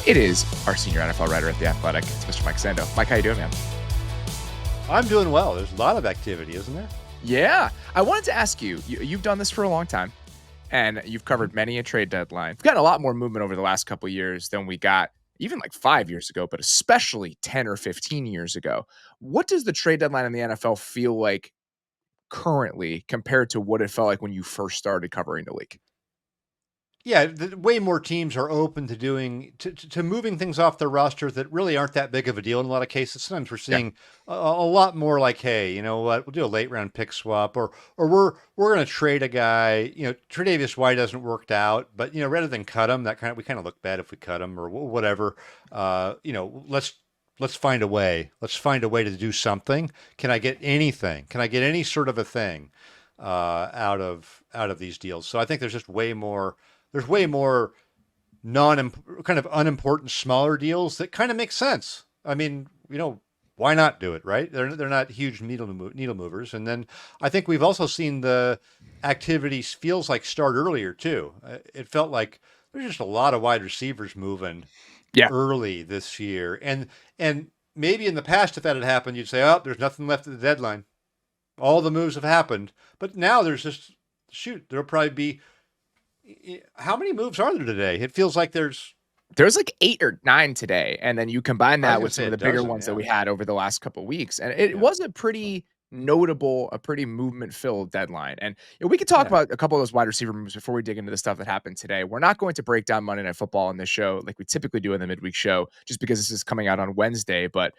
It is our senior NFL writer at The Athletic. It's Mr. Mike Sando. Mike, how you doing, man? I'm doing well. There's a lot of activity, isn't there? Yeah. I wanted to ask you, you've done this for a long time, and you've covered many a trade deadline. We've gotten a lot more movement over the last couple of years than we got even like 5 years ago, but especially 10 or 15 years ago. What does the trade deadline in the NFL feel like currently compared to what it felt like when you first started covering the league? Yeah, way more teams are open to to moving things off their roster that really aren't that big of a deal in a lot of cases. Sometimes we're Yeah. seeing a lot more like, hey, you know what, we'll do a late round pick swap, or we're going to trade a guy. You know, Tre'Davious White hasn't worked out, but rather than cut him, we kind of look bad if we cut him or whatever. Let's find a way. Let's find a way to do something. Can I get anything? Can I get any sort of a thing out of these deals? So I think there's just way more. There's way more kind of unimportant smaller deals that kind of make sense. I mean, why not do it, right? They're not huge needle movers. And then I think we've also seen the activities feels like start earlier too. It felt like there's just a lot of wide receivers moving early this year. And maybe in the past, if that had happened, you'd say, oh, there's nothing left at the deadline. All the moves have happened. But now there's just, there'll probably be, how many moves are there today? It feels like there's like 8 or 9 today, and then you combine that with some of the bigger ones that we had over the last couple of weeks, and it was a pretty notable, a pretty movement-filled deadline. And we could talk about a couple of those wide receiver moves before we dig into the stuff that happened today. We're not going to break down Monday Night Football on this show like we typically do in the midweek show, just because this is coming out on Wednesday, but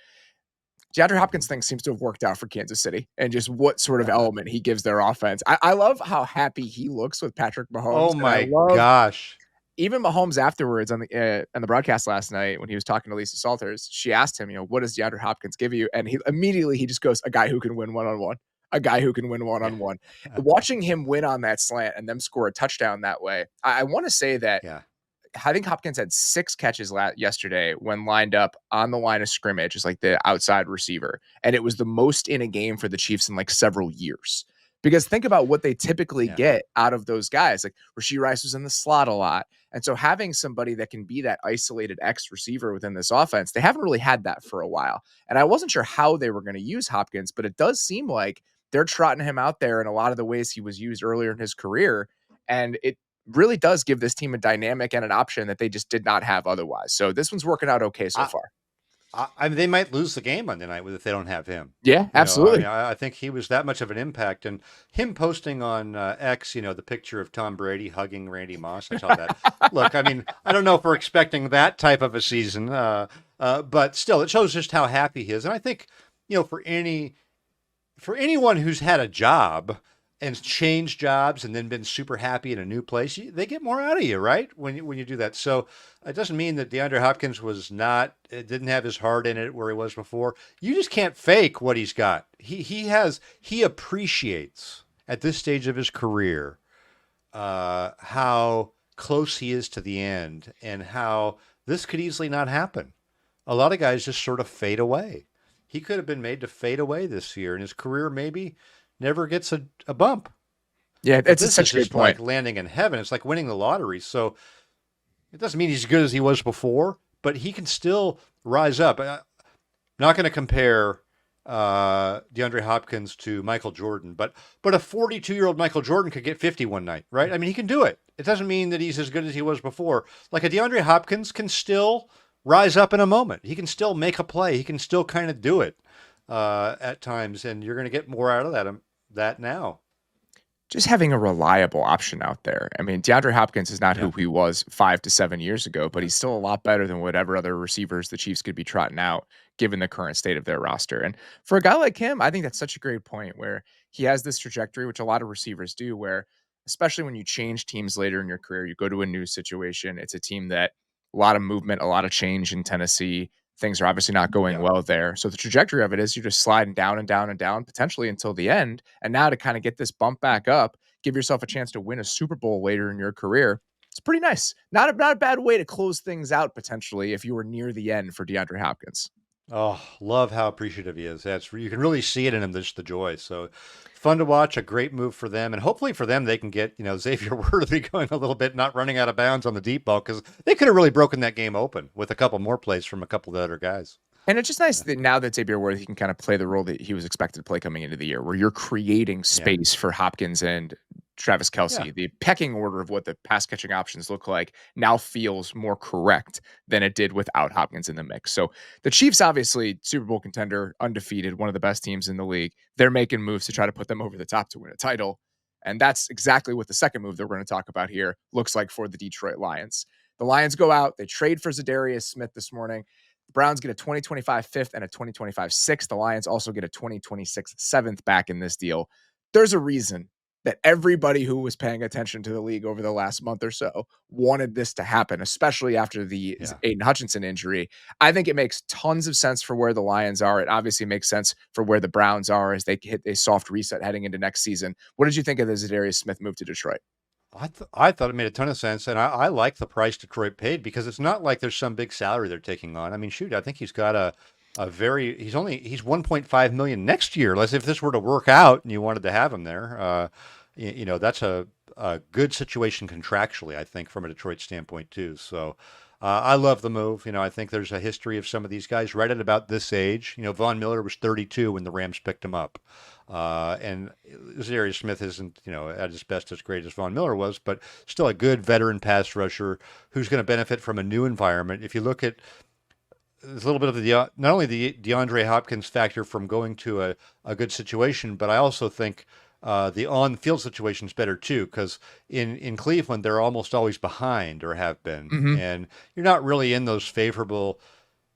Deandre Hopkins thing seems to have worked out for Kansas City and just what sort of element he gives their offense. I love how happy he looks with Patrick Mahomes. Oh my gosh. Even Mahomes afterwards on the broadcast last night when he was talking to Lisa Salters, she asked him, what does DeAndre Hopkins give you? And he immediately just goes, a guy who can win one-on-one. A guy who can win one-on-one. Watching him win on that slant and them score a touchdown that way, I want to say that I think Hopkins had 6 catches yesterday when lined up on the line of scrimmage as like the outside receiver. And it was the most in a game for the Chiefs in like several years. Because think about what they typically get out of those guys. Like Rashee Rice was in the slot a lot. And so having somebody that can be that isolated X receiver within this offense, they haven't really had that for a while. And I wasn't sure how they were going to use Hopkins, but it does seem like they're trotting him out there in a lot of the ways he was used earlier in his career. And it really does give this team a dynamic and an option that they just did not have otherwise. So this one's working out okay so far. I mean, they might lose the game Monday night if they don't have him. Yeah, absolutely. I think he was that much of an impact, and him posting on X, the picture of Tom Brady hugging Randy Moss. I saw that. Look, I mean, I don't know if we're expecting that type of a season, but still, it shows just how happy he is. And I think, for anyone who's had a job and changed jobs and then been super happy in a new place, they get more out of you, right? When you do that. So it doesn't mean that DeAndre Hopkins didn't have his heart in it where he was before. You just can't fake what he's got. He appreciates at this stage of his career how close he is to the end and how this could easily not happen. A lot of guys just sort of fade away. He could have been made to fade away this year, and his career maybe never gets a bump. Yeah, it's such a good point. Like landing in heaven. It's like winning the lottery. So it doesn't mean he's as good as he was before, but he can still rise up. I'm not going to compare DeAndre Hopkins to Michael Jordan, but a 42-year-old Michael Jordan could get 50 one night, right? I mean, he can do it. It doesn't mean that he's as good as he was before. Like a DeAndre Hopkins can still rise up in a moment. He can still make a play. He can still kind of do it at times, and you're going to get more out of that now. Just having a reliable option out there. I mean, DeAndre Hopkins is not who he was 5 to 7 years ago, but he's still a lot better than whatever other receivers the Chiefs could be trotting out given the current state of their roster. And for a guy like him, I think that's such a great point where he has this trajectory, which a lot of receivers do, where especially when you change teams later in your career, you go to a new situation. It's a team that a lot of movement, a lot of change in Tennessee. Things are obviously not going well there. So the trajectory of it is you're just sliding down and down and down, potentially until the end. And now to kind of get this bump back up, give yourself a chance to win a Super Bowl later in your career. It's pretty nice. Not a bad way to close things out, potentially, if you were near the end for DeAndre Hopkins. Oh, love how appreciative he is. That's you can really see it in him, just the joy. So fun to watch. A great move for them, and hopefully for them, they can get Xavier Worthy going a little bit, not running out of bounds on the deep ball because they could have really broken that game open with a couple more plays from a couple of the other guys. And it's just nice that now that Xavier Worthy can kind of play the role that he was expected to play coming into the year, where you're creating Yeah, space for Hopkins and Travis yeah, Kelce. The pecking order of what the pass catching options look like now feels more correct than it did without Hopkins in the mix. So the Chiefs, obviously, Super Bowl contender, undefeated, one of the best teams in the league. They're making moves to try to put them over the top to win a title. And that's exactly what the second move that we're going to talk about here looks like for the Detroit Lions. The Lions go out, they trade for Za'Darius Smith this morning. The Browns get a 2025 fifth and a 2025 sixth. The Lions also get a 2026 seventh back in this deal. There's a reason that everybody who was paying attention to the league over the last month or so wanted this to happen, especially after the yeah. Aiden Hutchinson injury. I think it makes tons of sense for where the Lions are. It obviously makes sense for where the Browns are as they hit a soft reset heading into next season. What did you think of the Za'Darius Smith move to Detroit? I thought it made a ton of sense, and I like the price Detroit paid because it's not like there's some big salary they're taking on. I mean, shoot, I think he's got a very he's 1.5 million next year. Let's if this were to work out and you wanted to have him there, that's a good situation contractually. I think from a Detroit standpoint too. So. I love the move. I think there's a history of some of these guys right at about this age. Von Miller was 32 when the Rams picked him up. And Za'Darius Smith isn't, at his best as great as Von Miller was, but still a good veteran pass rusher who's going to benefit from a new environment. If you look at there's a little bit of the not only the DeAndre Hopkins factor from going to a good situation, but I also think the on-field situation is better too because in Cleveland they're almost always behind or have been, Mm-hmm. and you're not really in those favorable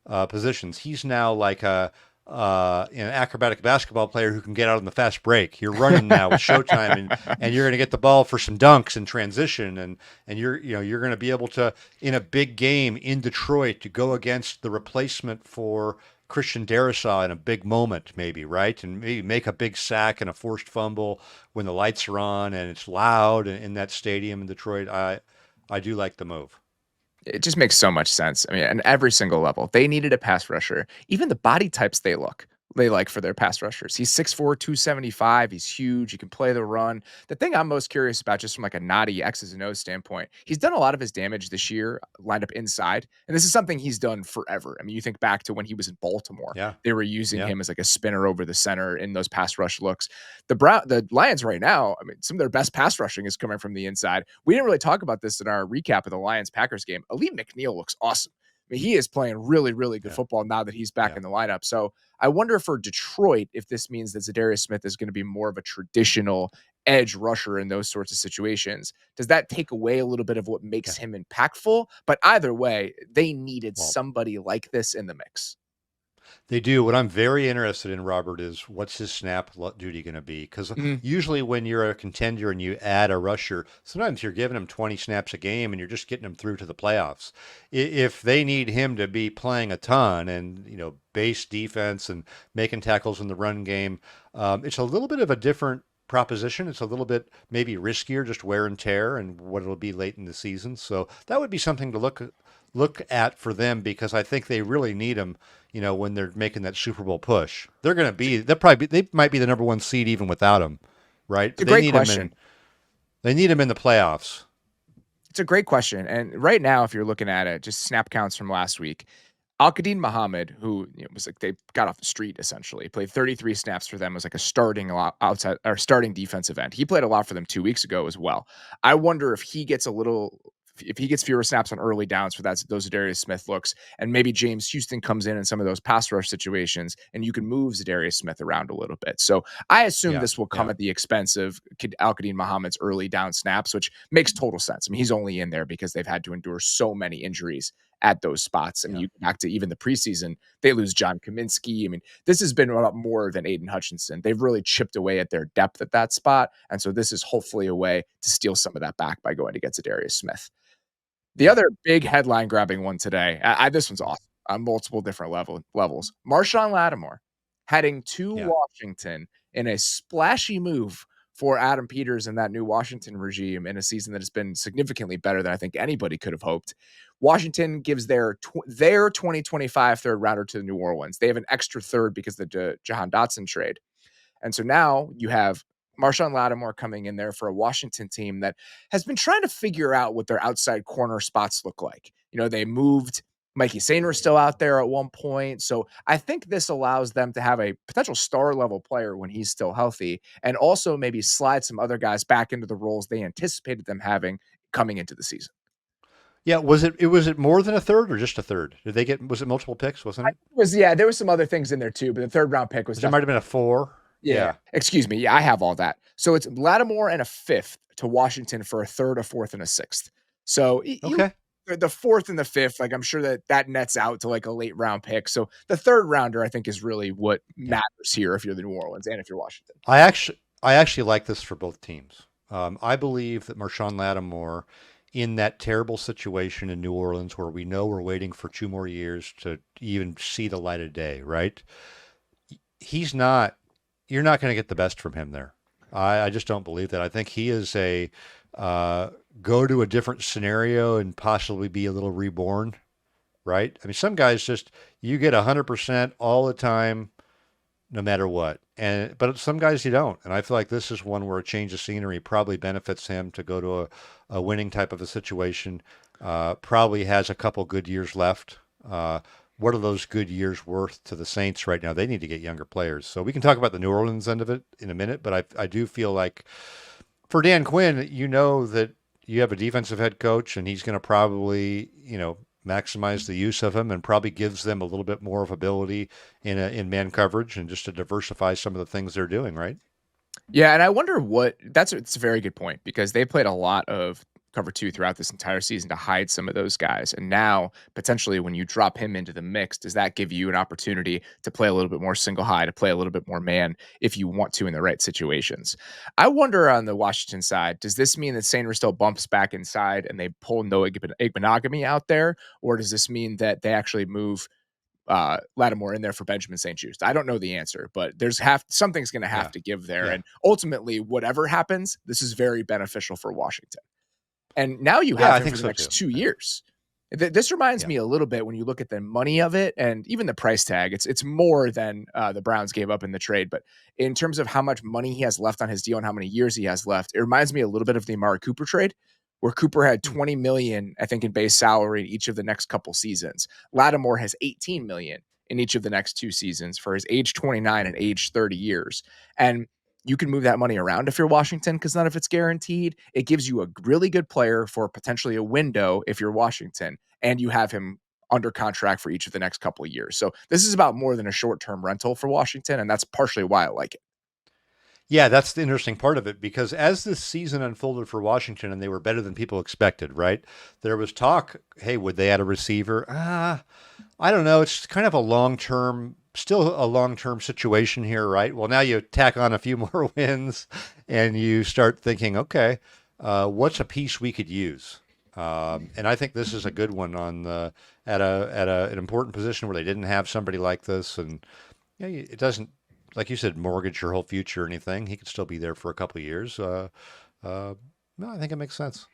positions. He's now like an acrobatic basketball player who can get out on the fast break. You're running now with Showtime, and you're going to get the ball for some dunks and transition, and you're going to be able to in a big game in Detroit to go against the replacement for Christian Darrisaw in a big moment, maybe, right? And maybe make a big sack and a forced fumble when the lights are on and it's loud in that stadium in Detroit. I do like the move. It just makes so much sense. I mean, on every single level, they needed a pass rusher. Even the body types they like for their pass rushers. He's 6'4", 275. He's huge. He can play the run. The thing I'm most curious about, just from like a naughty X's and O's standpoint, he's done a lot of his damage this year lined up inside. And this is something he's done forever. I mean, you think back to when he was in Baltimore. Yeah, They were using yeah, him as like a spinner over the center in those pass rush looks. The Lions right now, I mean, some of their best pass rushing is coming from the inside. We didn't really talk about this in our recap of the Lions Packers game. Ali McNeil looks awesome. I mean, he is playing really, really good yeah, football now that he's back yeah. in the lineup. So I wonder for Detroit if this means that Za'Darius Smith is going to be more of a traditional edge rusher in those sorts of situations. Does that take away a little bit of what makes Yeah. him impactful? But either way, they needed Well, somebody like this in the mix. they do. What I'm very interested in, Robert, is what's his duty going to be? Because Mhm. usually when you're a contender and you add a rusher, sometimes you're giving him 20 snaps a game and you're just getting him through to the playoffs. If they need him to be playing a ton and, base defense and making tackles in the run game, it's a little bit of a different proposition. It's a little bit maybe riskier, just wear and tear and what it'll be late in the season. So that would be something to look at for them because I think they really need him when they're making that Super Bowl push. They might be the number one seed even without him, right? It's a But they great need him question. in the playoffs. It's a great question. And right now, if you're looking at it, just snap counts from last week, Al-Qadim Muhammad, who was like they got off the street essentially, played 33 snaps for them as like a outside or starting defensive end. He played a lot for them 2 weeks ago as well. I wonder if he gets fewer snaps on early downs for those Za'Darius Smith looks, and maybe James Houston comes in some of those pass rush situations, and you can move Za'Darius Smith around a little bit. So I assume Yeah, this will come yeah, at the expense of Al-Qadim Muhammad's early down snaps, which makes total sense. I mean, he's only in there because they've had to endure so many injuries at those spots. I mean, yeah, you go back to even the preseason, they lose John Kaminsky. I mean, this has been a lot more than Aiden Hutchinson. They've really chipped away at their depth at that spot. And so this is hopefully a way to steal some of that back by going to get Za'Darius Smith. The yeah, other big headline grabbing one today, this one's awesome on multiple different levels. Marshon Lattimore heading to yeah. Washington in a splashy move for Adam Peters and that new Washington regime in a season that has been significantly better than I think anybody could have hoped. Washington gives their 2025 third rounder to New Orleans. They have an extra third because of the Jahan Dotson trade. And so now you have Marshon Lattimore coming in there for a Washington team that has been trying to figure out what their outside corner spots look like. They moved Mikey Sainer still out there at one point. So I think this allows them to have a potential star level player when he's still healthy, and also maybe slide some other guys back into the roles they anticipated them having coming into the season. Yeah, was it more than a third or just a third? Was it multiple picks, wasn't it? There was some other things in there too, but the third round pick was There might have been a 4. Yeah. Excuse me. Yeah, I have all that. So it's Lattimore and a 5th to Washington for a 3rd, a 4th, and a 6th. So okay. The 4th and the 5th, like I'm sure that nets out to like a late round pick. So the 3rd rounder, I think, is really what matters here if you're the New Orleans and if you're Washington. I actually like this for both teams. I believe that Marshon Lattimore, in that terrible situation in New Orleans where we know we're waiting for 2 more years to even see the light of day, right? You're not going to get the best from him there. I just don't believe that. I think he is a go to a different scenario and possibly be a little reborn, right? I mean, some guys you get 100% all the time, no matter what. But some guys you don't. And I feel like this is one where a change of scenery probably benefits him to go to a winning type of a situation. Probably has a couple good years left. What are those good years worth to the Saints right now? They need to get younger players. So we can talk about the New Orleans end of it in a minute, but I do feel like for Dan Quinn, that you have a defensive head coach and he's going to probably, maximize the use of him and probably gives them a little bit more of ability in man coverage and just to diversify some of the things they're doing, right? Yeah, and I wonder it's a very good point because they played a lot of cover 2 throughout this entire season to hide some of those guys. And now, potentially, when you drop him into the mix, does that give you an opportunity to play a little bit more single high, to play a little bit more man if you want to in the right situations? I wonder on the Washington side, does this mean that Sainer still bumps back inside and they pull Noah Igbenogany out there? Or does this mean that they actually move Lattimore in there for Benjamin St-Juste? I don't know the answer, but something's going to have to give there. Yeah. And ultimately, whatever happens, this is very beneficial for Washington. And now you have him for the next 2 years. This reminds me a little bit when you look at the money of it and even the price tag. It's more than the Browns gave up in the trade, but in terms of how much money he has left on his deal and how many years he has left, it reminds me a little bit of the Amari Cooper trade, where Cooper had $20 million, I think, in base salary in each of the next couple seasons. Lattimore has $18 million in each of the next 2 seasons for his age 29 and age 30 years. And you can move that money around if you're Washington because none of it's guaranteed. It gives you a really good player for potentially a window if you're Washington, and you have him under contract for each of the next couple of years. So this is about more than a short-term rental for Washington, and that's partially why I like it. Yeah, that's the interesting part of it, because as this season unfolded for Washington and they were better than people expected, right? There was talk, hey, would they add a receiver? I don't know. It's kind of still a long-term situation here, right? Well, now you tack on a few more wins and you start thinking, okay, what's a piece we could use? And I think this is a good one at an important position where they didn't have somebody like this. And it doesn't, like you said, mortgage your whole future or anything. He could still be there for a couple of years. No, I think it makes sense.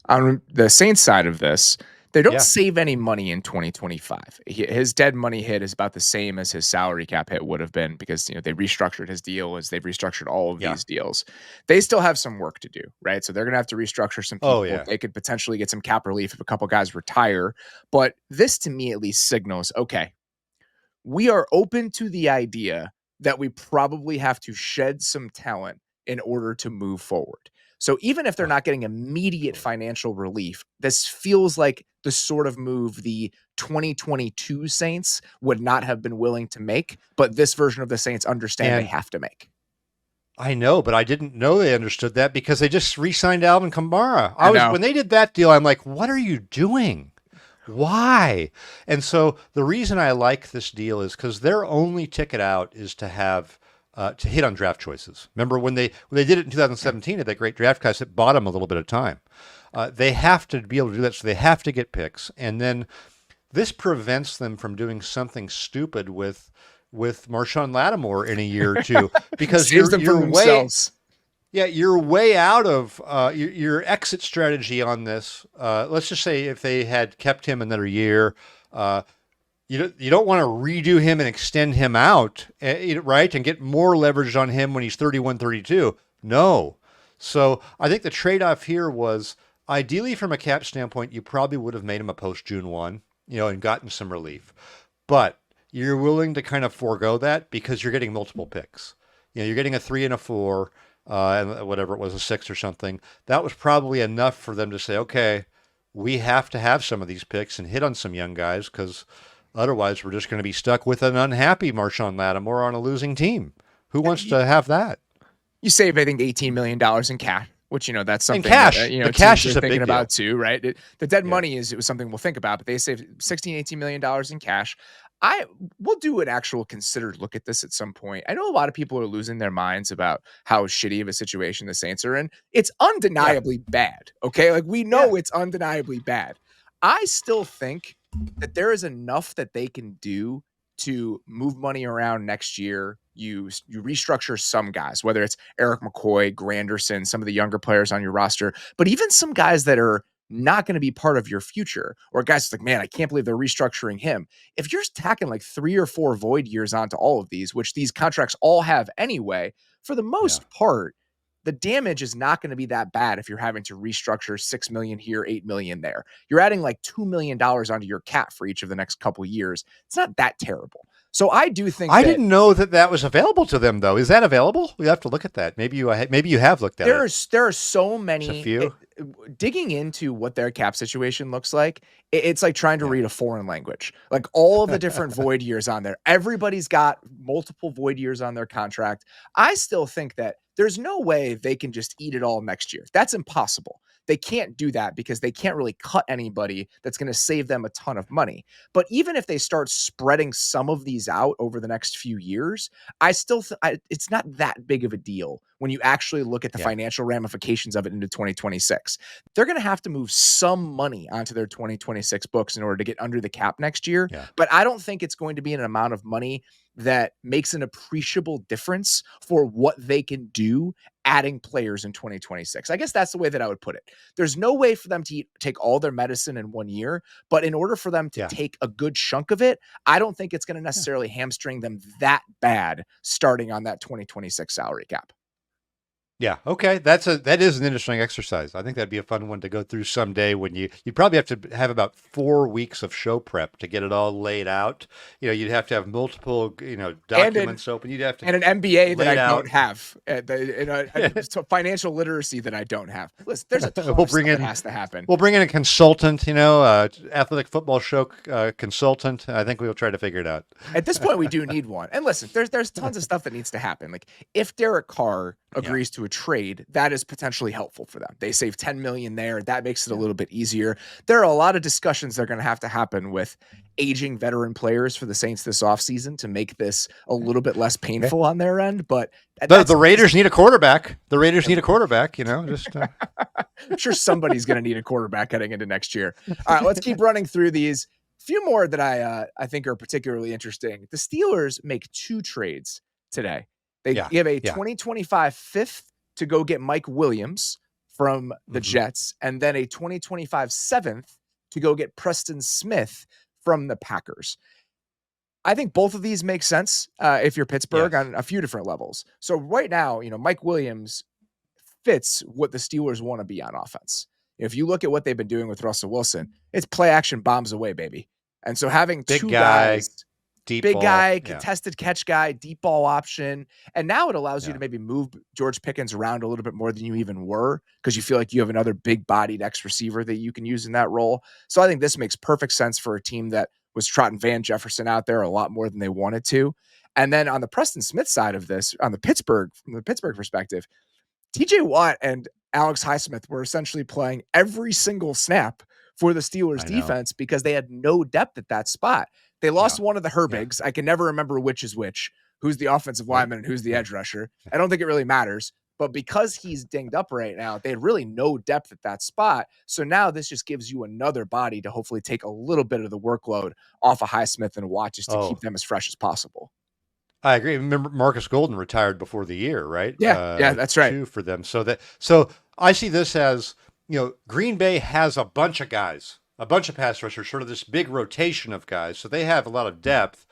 On the Saints side of this, they don't save any money in 2025. His dead money hit is about the same as his salary cap hit would have been because they restructured his deal as they've restructured all of these deals. They still have some work to do, right? So they're going to have to restructure some people. They could potentially get some cap relief if a couple guys retire. But this, to me, at least signals, okay, we are open to the idea that we probably have to shed some talent in order to move forward. So even if they're not getting immediate financial relief, this feels like the sort of move the 2022 Saints would not have been willing to make, but this version of the Saints understand they have to make. I know, but I didn't know they understood that because they just re-signed Alvin Kamara. When they did that deal, I'm like, what are you doing? Why? And so the reason I like this deal is because their only ticket out is to have to hit on draft choices. Remember when they did it in 2017 at that great draft class, it bought them a little bit of time. They have to be able to do that, so they have to get picks. And then this prevents them from doing something stupid with Marshon Lattimore in a year or two because you're way. Yeah, you're way out of your exit strategy on this. Let's just say if they had kept him another year, uh, you don't want to redo him and extend him out, right? And get more leverage on him when he's 31, 32. No. So I think the trade-off here was ideally from a cap standpoint, you probably would have made him a post June 1, and gotten some relief. But you're willing to kind of forego that because you're getting multiple picks. You're getting a 3 and a 4, and whatever it was, a 6 or something. That was probably enough for them to say, okay, we have to have some of these picks and hit on some young guys because otherwise we're just going to be stuck with an unhappy Marshon Lattimore on a losing team. Who wants to have that? You save, I think, $18 million in cash, which, that's something cash. that, the cash teams is are a thinking big about deal. too, right? The dead money it was something we'll think about, but they saved $16, $18 million in cash. We'll do an actual considered look at this at some point. I know a lot of people are losing their minds about how shitty of a situation the Saints are in. It's undeniably bad. Okay. Like we know it's undeniably bad. I still think that there is enough that they can do to move money around next year. You restructure some guys, whether it's Eric McCoy, Granderson, some of the younger players on your roster, but even some guys that are not going to be part of your future, or guys like, man, I can't believe they're restructuring him. If you're tacking like 3 or 4 void years onto all of these, which these contracts all have anyway, for the most part, the damage is not going to be that bad if you're having to restructure $6 million here, $8 million there. You're adding like $2 million onto your cap for each of the next couple of years. It's not that terrible. So I do think I didn't know that was available to them, though. Is that available? We have to look at that. Maybe you have looked at it. There are so many. A few. Digging into what their cap situation looks like, it's like trying to read a foreign language. Like all of the different void years on there. Everybody's got multiple void years on their contract. I still think that there's no way they can just eat it all next year. That's impossible. They can't do that because they can't really cut anybody that's going to save them a ton of money. But even if they start spreading some of these out over the next few years, I still it's not that big of a deal when you actually look at the financial ramifications of it into 2026. They're going to have to move some money onto their 2026 books in order to get under the cap next year. But I don't think it's going to be an amount of money that makes an appreciable difference for what they can do adding players in 2026. I guess that's the way that I would put it. There's no way for them to take all their medicine in 1 year, but in order for them to take a good chunk of it, I don't think it's going to necessarily hamstring them that bad starting on that 2026 salary cap. Yeah. Okay. That is an interesting exercise. I think that'd be a fun one to go through someday when you'd probably have to have about 4 weeks of show prep to get it all laid out. You'd have to have multiple, documents open. You'd have to, and an MBA that I don't have, financial literacy that I don't have. Listen, there's a ton of stuff that has to happen. We'll bring in a consultant, athletic football show consultant. I think we'll try to figure it out. At this point, we do need one. And listen, there's tons of stuff that needs to happen. Like if Derek Carr agrees to a trade, that is potentially helpful for them. They save $10 million there. That makes it a little bit easier. There are a lot of discussions that are going to happen with aging veteran players for the Saints this offseason to make this a little bit less painful on their end. But the Raiders need a quarterback. The Raiders need a quarterback, just I'm sure somebody's going to need a quarterback heading into next year. All right, let's keep running through these. A few more that I think are particularly interesting. The Steelers make 2 trades today. They give a 2025 fifth to go get Mike Williams from the Jets, and then a 2025 seventh to go get Preston Smith from the Packers. I think both of these make sense if you're Pittsburgh on a few different levels. So right now, Mike Williams fits what the Steelers want to be on offense. If you look at what they've been doing with Russell Wilson, it's play action bombs away, baby. And so having big 2 guys, guys, deep big ball, guy, contested catch guy, deep ball option. And now it allows you to maybe move George Pickens around a little bit more than you even were because you feel like you have another big bodied X receiver that you can use in that role. So I think this makes perfect sense for a team that was trotting Van Jefferson out there a lot more than they wanted to. And then on the Preston Smith side of this, from the Pittsburgh perspective, TJ Watt and Alex Highsmith were essentially playing every single snap for the Steelers defense because they had no depth at that spot. They lost one of the Herbigs. I can never remember which is which, who's the offensive lineman and who's the edge rusher. I don't think it really matters. But because he's dinged up right now, they had really no depth at that spot. So now this just gives you another body to hopefully take a little bit of the workload off of Highsmith and Watt just to keep them as fresh as possible. I agree. Remember, Marcus Golden retired before the year, right? Yeah, that's right. Two for them. So I see this as, Green Bay has a bunch of guys, a bunch of pass rushers, sort of this big rotation of guys. So they have a lot of depth,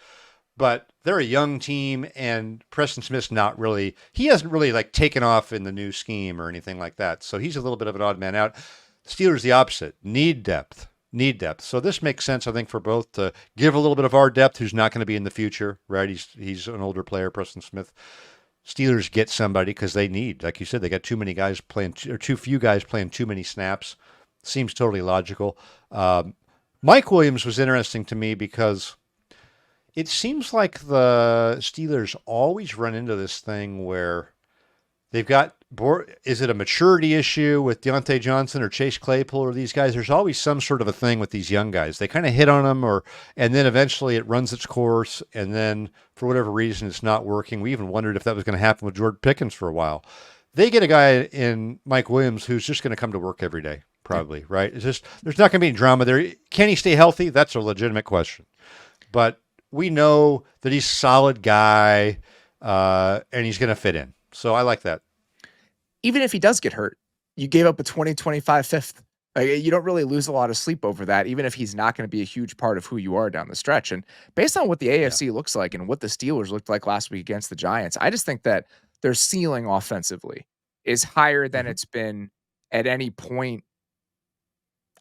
but they're a young team, and Preston Smith's not really. He hasn't really like taken off in the new scheme or anything like that. So he's a little bit of an odd man out. Steelers the opposite, need depth. Need depth. So this makes sense, I think, for both to give a little bit of our depth, who's not going to be in the future, right? He's an older player, Preston Smith. Steelers get somebody because they need, like you said, they got too many guys playing, or too few guys playing too many snaps. Seems totally logical. Mike Williams was interesting to me because it seems like the Steelers always run into this thing where they've got, is it a maturity issue with Deontay Johnson or Chase Claypool or these guys? There's always some sort of a thing with these young guys. They kind of hit on them, and then eventually it runs its course, and then for whatever reason it's not working. We even wondered if that was going to happen with Jordan Pickens for a while. They get a guy in Mike Williams who's just going to come to work every day, probably, right? It's just, there's not going to be any drama there. Can he stay healthy? That's a legitimate question. But we know that he's a solid guy, and he's going to fit in. So I like that. Even if he does get hurt, you gave up a 2025 fifth. Like, you don't really lose a lot of sleep over that, even if he's not going to be a huge part of who you are down the stretch. And based on what the AFC looks like and what the Steelers looked like last week against the Giants, I just think that their ceiling offensively is higher than it's been at any point,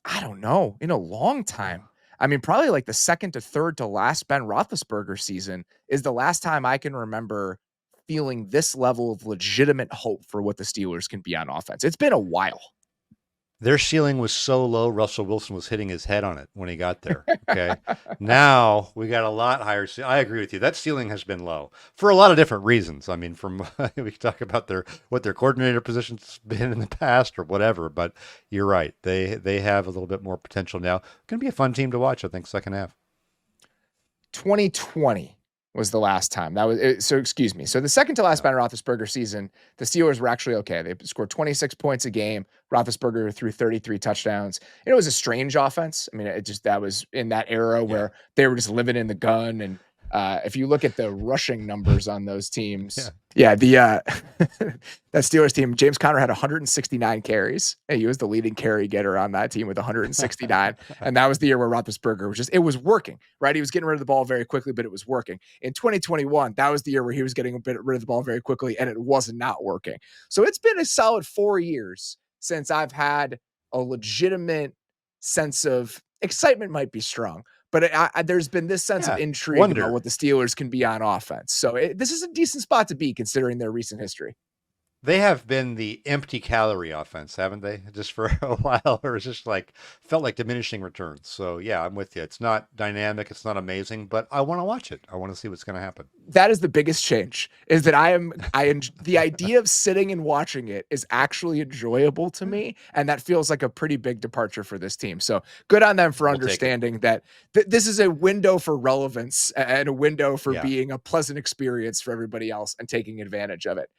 I don't know, in a long time. I mean, probably like the second to third to last Ben Roethlisberger season is the last time I can remember feeling this level of legitimate hope for what the Steelers can be on offense. It's been a while. Their ceiling was so low, Russell Wilson was hitting his head on it when he got there. Okay. Now we got a lot higher. I agree with you. That ceiling has been low for a lot of different reasons. I mean, from we can talk about what their coordinator position's been in the past or whatever, but you're right. They have a little bit more potential now. Going to be a fun team to watch, I think, second half. 2020 was the last time. That was so. Excuse me. So the second to last Ben Roethlisberger season, the Steelers were actually okay. They scored 26 points a game. Roethlisberger threw 33 touchdowns. It was a strange offense. I mean, that was in that era where they were just living in the gun. And if you look at the rushing numbers on those teams, that Steelers team, James Conner had 169 carries. He was the leading carry getter on that team with 169. And that was the year where Roethlisberger was it was working, right? He was getting rid of the ball very quickly, but it was working. In 2021, that was the year where he was getting rid of the ball very quickly, and it was not working. So it's been a solid 4 years since I've had a legitimate sense of excitement, might be strong, but there's been this sense of intrigue about what the Steelers can be on offense. So this is a decent spot to be considering their recent history. They have been the empty calorie offense, haven't they? Just for a while, or it's just like felt like diminishing returns. So yeah, I'm with you. It's not dynamic, it's not amazing, but I want to watch it. I want to see what's going to happen. That is the biggest change. Is that the idea of sitting and watching it is actually enjoyable to me, and that feels like a pretty big departure for this team. So good on them for understanding that this is a window for relevance and a window for being a pleasant experience for everybody else and taking advantage of it.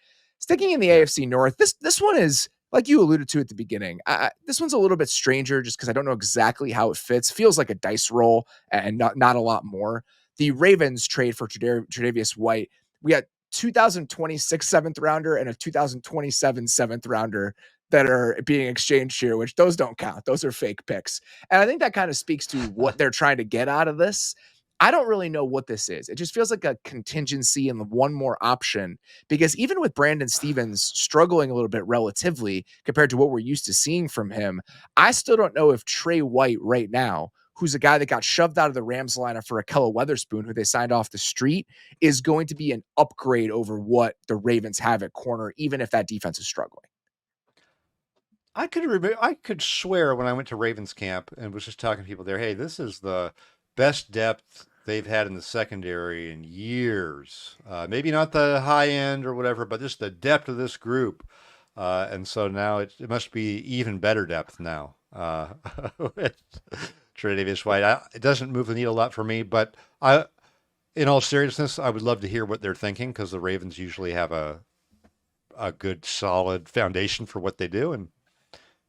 Sticking in the AFC North, this one is, like you alluded to at the beginning, this one's a little bit stranger just because I don't know exactly how it fits. Feels like a dice roll and not a lot more. The Ravens trade for Jadeveon White. We got 2026 seventh rounder and a 2027 seventh rounder that are being exchanged here, which those don't count. Those are fake picks. And I think that kind of speaks to what they're trying to get out of this. I don't really know what this is. It just feels like a contingency and one more option, because even with Brandon Stevens struggling a little bit relatively compared to what we're used to seeing from him, I still don't know if Trey White right now, who's a guy that got shoved out of the Rams lineup for Akella Weatherspoon, who they signed off the street, is going to be an upgrade over what the Ravens have at corner, even if that defense is struggling. I could swear when I went to Ravens camp and was just talking to people there, hey, this is the best depth they've had in the secondary in years. Maybe not the high end or whatever, but just the depth of this group. And so now it must be even better depth now. Jadeveon White. It doesn't move the needle a lot for me, but in all seriousness, I would love to hear what they're thinking, because the Ravens usually have a good, solid foundation for what they do, and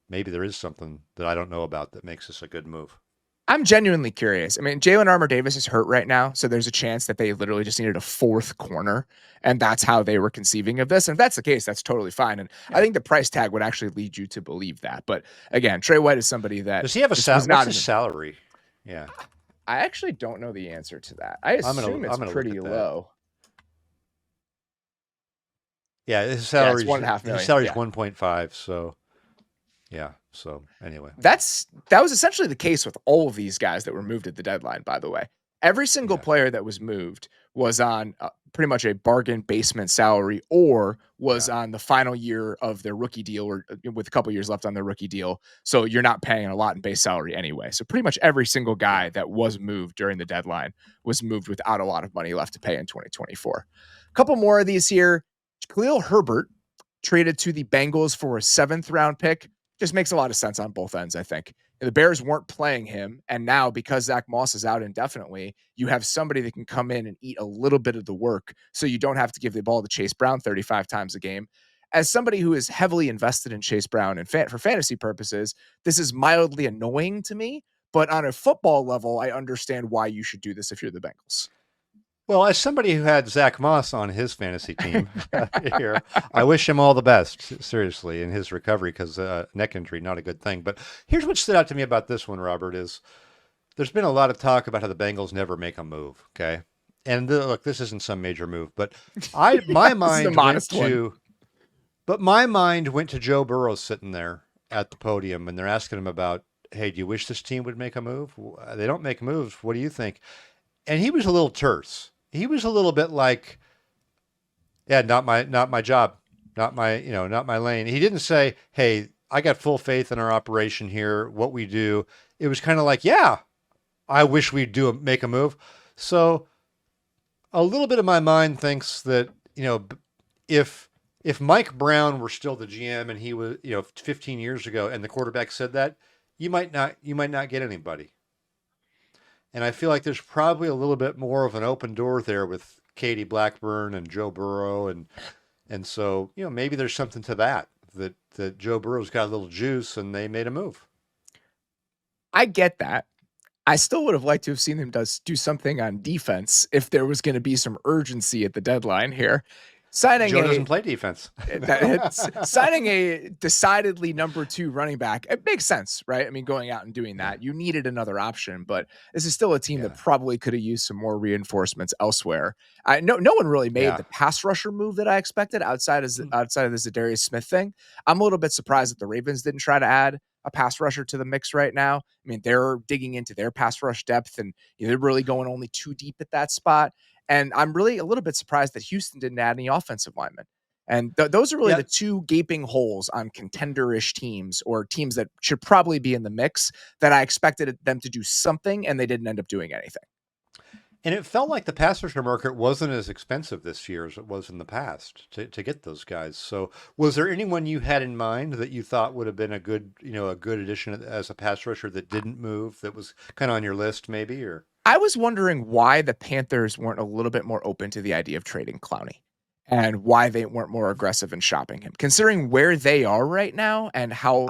maybe there is something that I don't know about that makes this a good move. I'm genuinely curious. I mean, Jalen Armour Davis is hurt right now, so there's a chance that they literally just needed a fourth corner, and that's how they were conceiving of this. And if that's the case, that's totally fine. And I Yeah. think the price tag would actually lead you to believe that. But again, Trey White is somebody that Does he have a just was what's not his in. salary? Yeah. I actually don't know the answer to that. I assume I'm it's gonna look pretty at that. low. Yeah, Yeah, it's 1.5 his million. salary's Yeah. 1.5, so yeah. So anyway. That was essentially the case with all of these guys that were moved at the deadline, by the way. Every single Yeah. player that was moved was on pretty much a bargain basement salary or was on the final year of their rookie deal or with a couple years left on their rookie deal. So you're not paying a lot in base salary anyway. So pretty much every single guy that was moved during the deadline was moved without a lot of money left to pay in 2024. A couple more of these here. Khalil Herbert traded to the Bengals for a 7th round pick. Just makes a lot of sense on both ends, I think. The Bears weren't playing him, and now because Zach Moss is out indefinitely, you have somebody that can come in and eat a little bit of the work, so you don't have to give the ball to Chase Brown 35 times a game. As somebody who is heavily invested in Chase Brown and for fantasy purposes, this is mildly annoying to me, but on a football level, I understand why you should do this if you're the Bengals. Well, as somebody who had Zach Moss on his fantasy team here, I wish him all the best, seriously, in his recovery because neck injury, not a good thing. But here's what stood out to me about this one, Robert, is there's been a lot of talk about how the Bengals never make a move, okay? And look, this isn't some major move, but my mind went to Joe Burrow sitting there at the podium, and they're asking him about, hey, do you wish this team would make a move? They don't make moves. What do you think? And he was a little terse. He was a little bit like, yeah, not my job, not my lane. He didn't say, hey, I got full faith in our operation here, what we do. It was kind of like, yeah, I wish we'd make a move. So a little bit of my mind thinks that, if Mike Brown were still the GM and he was, 15 years ago and the quarterback said that, you might not get anybody. And I feel like there's probably a little bit more of an open door there with Katie Blackburn and Joe Burrow. And so, maybe there's something to that Joe Burrow's got a little juice and they made a move. I get that. I still would have liked to have seen them do something on defense if there was going to be some urgency at the deadline here. Joe doesn't play defense. Signing a decidedly number 2 running back, it makes sense, right? I mean, going out and doing that, you needed another option, but this is still a team that probably could have used some more reinforcements elsewhere. No one really made the pass rusher move that I expected outside of the Za'Darius Smith thing. I'm a little bit surprised that the Ravens didn't try to add a pass rusher to the mix right now. I mean, they're digging into their pass rush depth and they're really going only 2 deep at that spot. And I'm really a little bit surprised that Houston didn't add any offensive linemen. And those are really the 2 gaping holes on contender-ish teams or teams that should probably be in the mix that I expected them to do something and they didn't end up doing anything. And it felt like the pass rusher market wasn't as expensive this year as it was in the past to get those guys. So was there anyone you had in mind that you thought would have been a good addition as a pass rusher that didn't move, that was kind of on your list maybe? Or I was wondering why the Panthers weren't a little bit more open to the idea of trading Clowney and why they weren't more aggressive in shopping him, considering where they are right now and how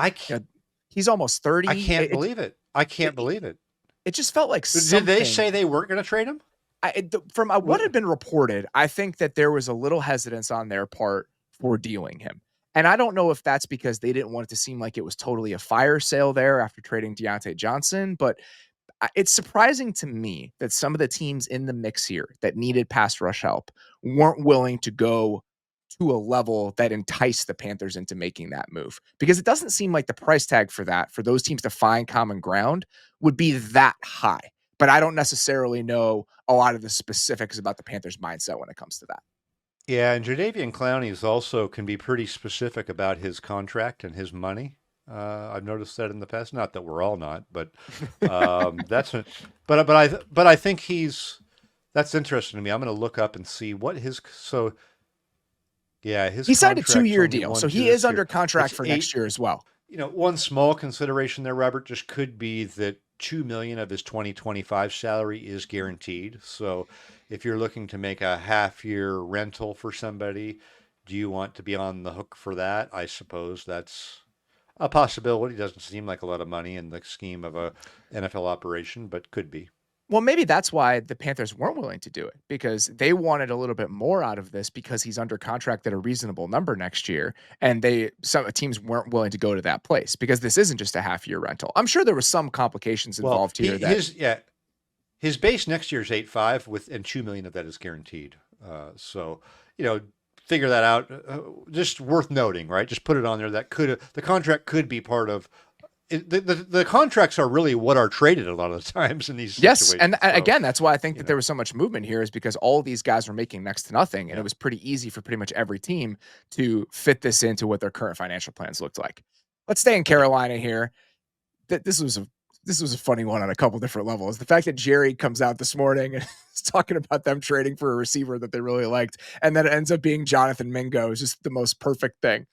he's almost 30. I can't believe it. I can't believe it. It just felt like something. Did they say they weren't going to trade him? From what had been reported, I think that there was a little hesitance on their part for dealing him. And I don't know if that's because they didn't want it to seem like it was totally a fire sale there after trading Deontay Johnson, but it's surprising to me that some of the teams in the mix here that needed pass rush help weren't willing to go to a level that enticed the Panthers into making that move, because it doesn't seem like the price tag for those teams to find common ground would be that high. But I don't necessarily know a lot of the specifics about the Panthers' mindset when it comes to that. Yeah, and Jadeveon Clowney also can be pretty specific about his contract and his money. I've noticed that in the past. Not that we're all not, but but I think that's interesting to me. I'm going to look up and see what his he signed a 2-year deal, so he is under contract for next year as well. One small consideration there, Robert, just could be that $2 million of his 2025 salary is guaranteed. So if you're looking to make a half-year rental for somebody, do you want to be on the hook for that? I suppose a possibility. Doesn't seem like a lot of money in the scheme of a NFL operation, but could be. Well, maybe that's why the Panthers weren't willing to do it, because they wanted a little bit more out of this because he's under contract at a reasonable number next year, and some teams weren't willing to go to that place because this isn't just a half-year rental. I'm sure there was some complications Well, involved here his base next year is 8.5 and 2 million of that is guaranteed. So, figure that out. Just worth noting, right? Just put it on there. The contract could be part of the contracts are really what are traded a lot of the times in these Yes, situations. and again, that's why I think that there was so much movement here, is because all of these guys were making next to nothing, and it was pretty easy for pretty much every team to fit this into what their current financial plans looked like. Let's stay in Carolina here. This was a funny one on a couple different levels. The fact that Jerry comes out this morning and is talking about them trading for a receiver that they really liked, and then it ends up being Jonathan Mingo, is just the most perfect thing.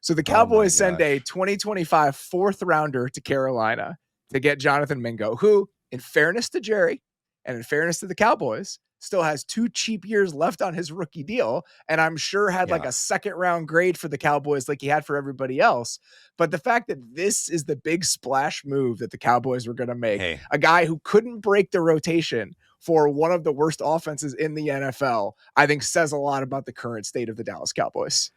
So the Cowboys send a 2025 fourth rounder to Carolina to get Jonathan Mingo, who, in fairness to Jerry and in fairness to the Cowboys, still has 2 cheap years left on his rookie deal, and I'm sure had like a second round grade for the Cowboys like he had for everybody else. But the fact that this is the big splash move that the Cowboys were going to make, a guy who couldn't break the rotation for one of the worst offenses in the NFL, I think says a lot about the current state of the Dallas Cowboys.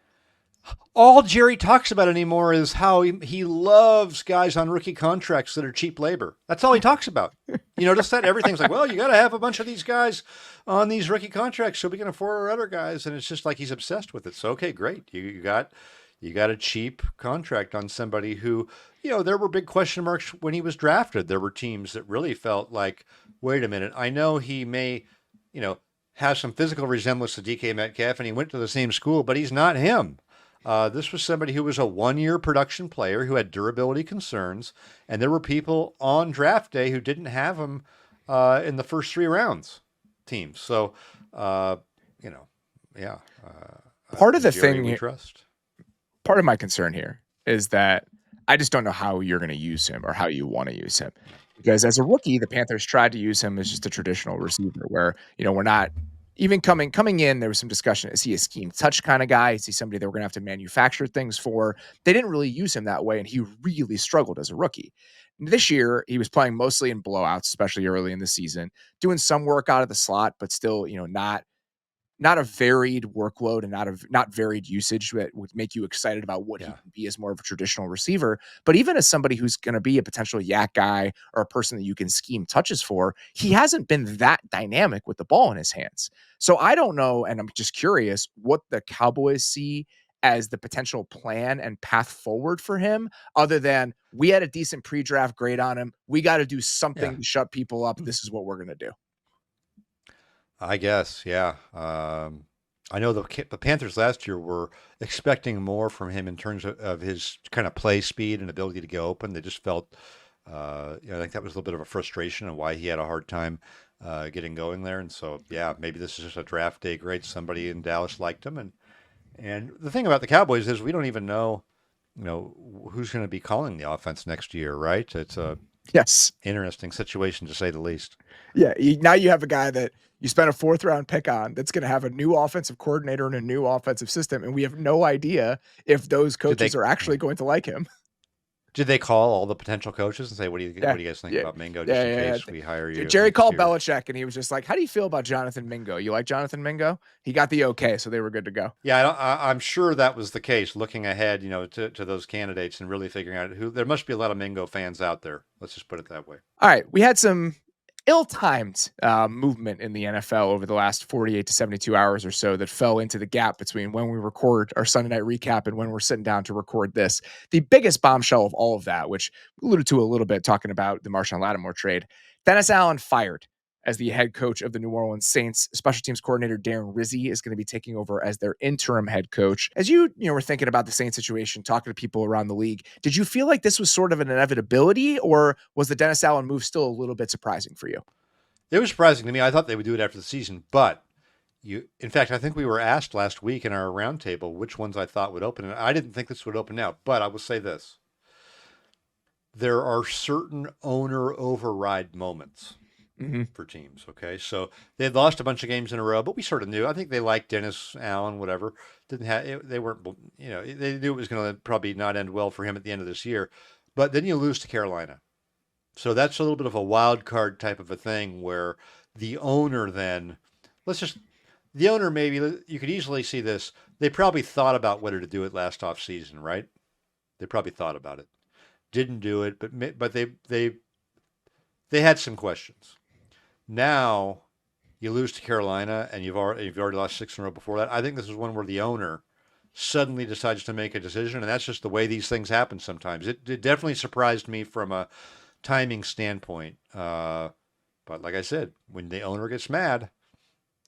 All Jerry talks about anymore is how he loves guys on rookie contracts that are cheap labor. That's all he talks about. You notice that? Everything's like, well, you got to have a bunch of these guys on these rookie contracts so we can afford our other guys. And it's just like he's obsessed with it. So, okay, great. You got a cheap contract on somebody who, there were big question marks when he was drafted. There were teams that really felt like, wait a minute, I know he may, have some physical resemblance to DK Metcalf and he went to the same school, but he's not him. This was somebody who was a one-year production player who had durability concerns, and there were people on draft day who didn't have him in the first 3 rounds teams. So, part of the thing we trust. Part of my concern here is that I just don't know how you're going to use him or how you want to use him. Because as a rookie, the Panthers tried to use him as just a traditional receiver where, we're not even coming in, there was some discussion. Is he a scheme touch kind of guy? Is he somebody that we're going to have to manufacture things for? They didn't really use him that way, and he really struggled as a rookie. This year, he was playing mostly in blowouts, especially early in the season, doing some work out of the slot, but still, not a varied workload and not varied usage that would make you excited about what he can be as more of a traditional receiver. But even as somebody who's going to be a potential yak guy or a person that you can scheme touches for, he hasn't been that dynamic with the ball in his hands. So I don't know, and I'm just curious what the Cowboys see as the potential plan and path forward for him, other than we had a decent pre-draft grade on him. We got to do something to shut people up. This is what we're going to do. I guess, yeah. I know the Panthers last year were expecting more from him in terms of his kind of play speed and ability to get open. They just felt, I think that was a little bit of a frustration and why he had a hard time getting going there. And so, maybe this is just a draft day grade. Somebody in Dallas liked him. And the thing about the Cowboys is we don't even know, who's going to be calling the offense next year, right? It's a interesting situation to say the least. Yeah, now you have a guy that you spent a 4th round pick on that's going to have a new offensive coordinator and a new offensive system, and we have no idea if those coaches are actually going to like him. Did they call all the potential coaches and say, what do you guys think about Mingo just in case we hire you? Jerry called Belichick, and he was just like, how do you feel about Jonathan Mingo? You like Jonathan Mingo? He got the okay, so they were good to go. Yeah, I'm sure that was the case, looking ahead, to those candidates and really figuring out who. There must be a lot of Mingo fans out there. Let's just put it that way. All right, we had some ill-timed movement in the NFL over the last 48 to 72 hours or so that fell into the gap between when we record our Sunday night recap and when we're sitting down to record this. The biggest bombshell of all of that, which we alluded to a little bit talking about the Marshon Lattimore trade, Dennis Allen fired as the head coach of the New Orleans Saints. Special teams coordinator Darren Rizzi is going to be taking over as their interim head coach. As you were thinking about the Saints situation, talking to people around the league, did you feel like this was sort of an inevitability, or was the Dennis Allen move still a little bit surprising for you? It was surprising to me. I thought they would do it after the season, but in fact, I think we were asked last week in our roundtable which ones I thought would open, and I didn't think this would open now, but I will say this. There are certain owner override moments Mm-hmm. for teams. Okay, so they had lost a bunch of games in a row, but we sort of knew. I think they liked Dennis Allen, whatever. Didn't have they weren't they knew it was going to probably not end well for him at the end of this year. But then you lose to Carolina, so that's a little bit of a wild card type of a thing where the owner then let's just the owner maybe you could easily see this. They probably thought about whether to do it last off season, right? They probably thought about it. Didn't do it, but they had some questions. Now you lose to Carolina, and you've already lost six in a row before that. I think this is one where the owner suddenly decides to make a decision, and that's just the way these things happen sometimes. It definitely surprised me from a timing standpoint. But like I said, when the owner gets mad,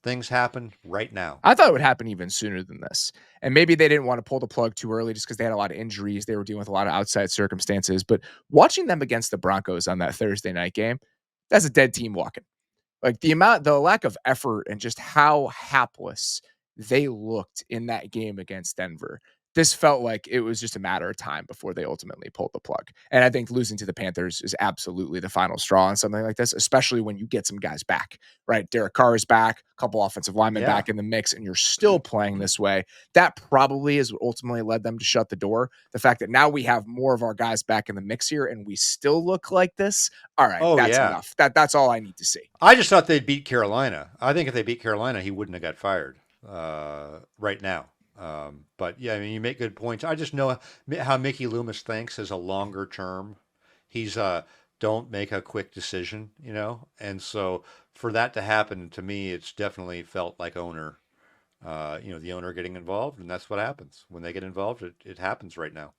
things happen right now. I thought it would happen even sooner than this. And maybe they didn't want to pull the plug too early just because they had a lot of injuries. They were dealing with a lot of outside circumstances. But watching them against the Broncos on that Thursday night game, that's a dead team walking. Like the lack of effort and just how hapless they looked in that game against Denver. This felt like it was just a matter of time before they ultimately pulled the plug. And I think losing to the Panthers is absolutely the final straw on something like this, especially when you get some guys back, right? Derek Carr is back, a couple offensive linemen Yeah. back in the mix, and you're still playing this way. That probably is what ultimately led them to shut the door. The fact that now we have more of our guys back in the mix here and we still look like this. All right, that's enough. That's all I need to see. I just thought they'd beat Carolina. I think if they beat Carolina, he wouldn't have got fired right now. But yeah, I mean, you make good points. I just know how Mickey Loomis thinks as a longer term. He's don't make a quick decision, and so for that to happen to me, it's definitely felt like owner, the owner getting involved, and that's what happens when they get involved. It happens right now.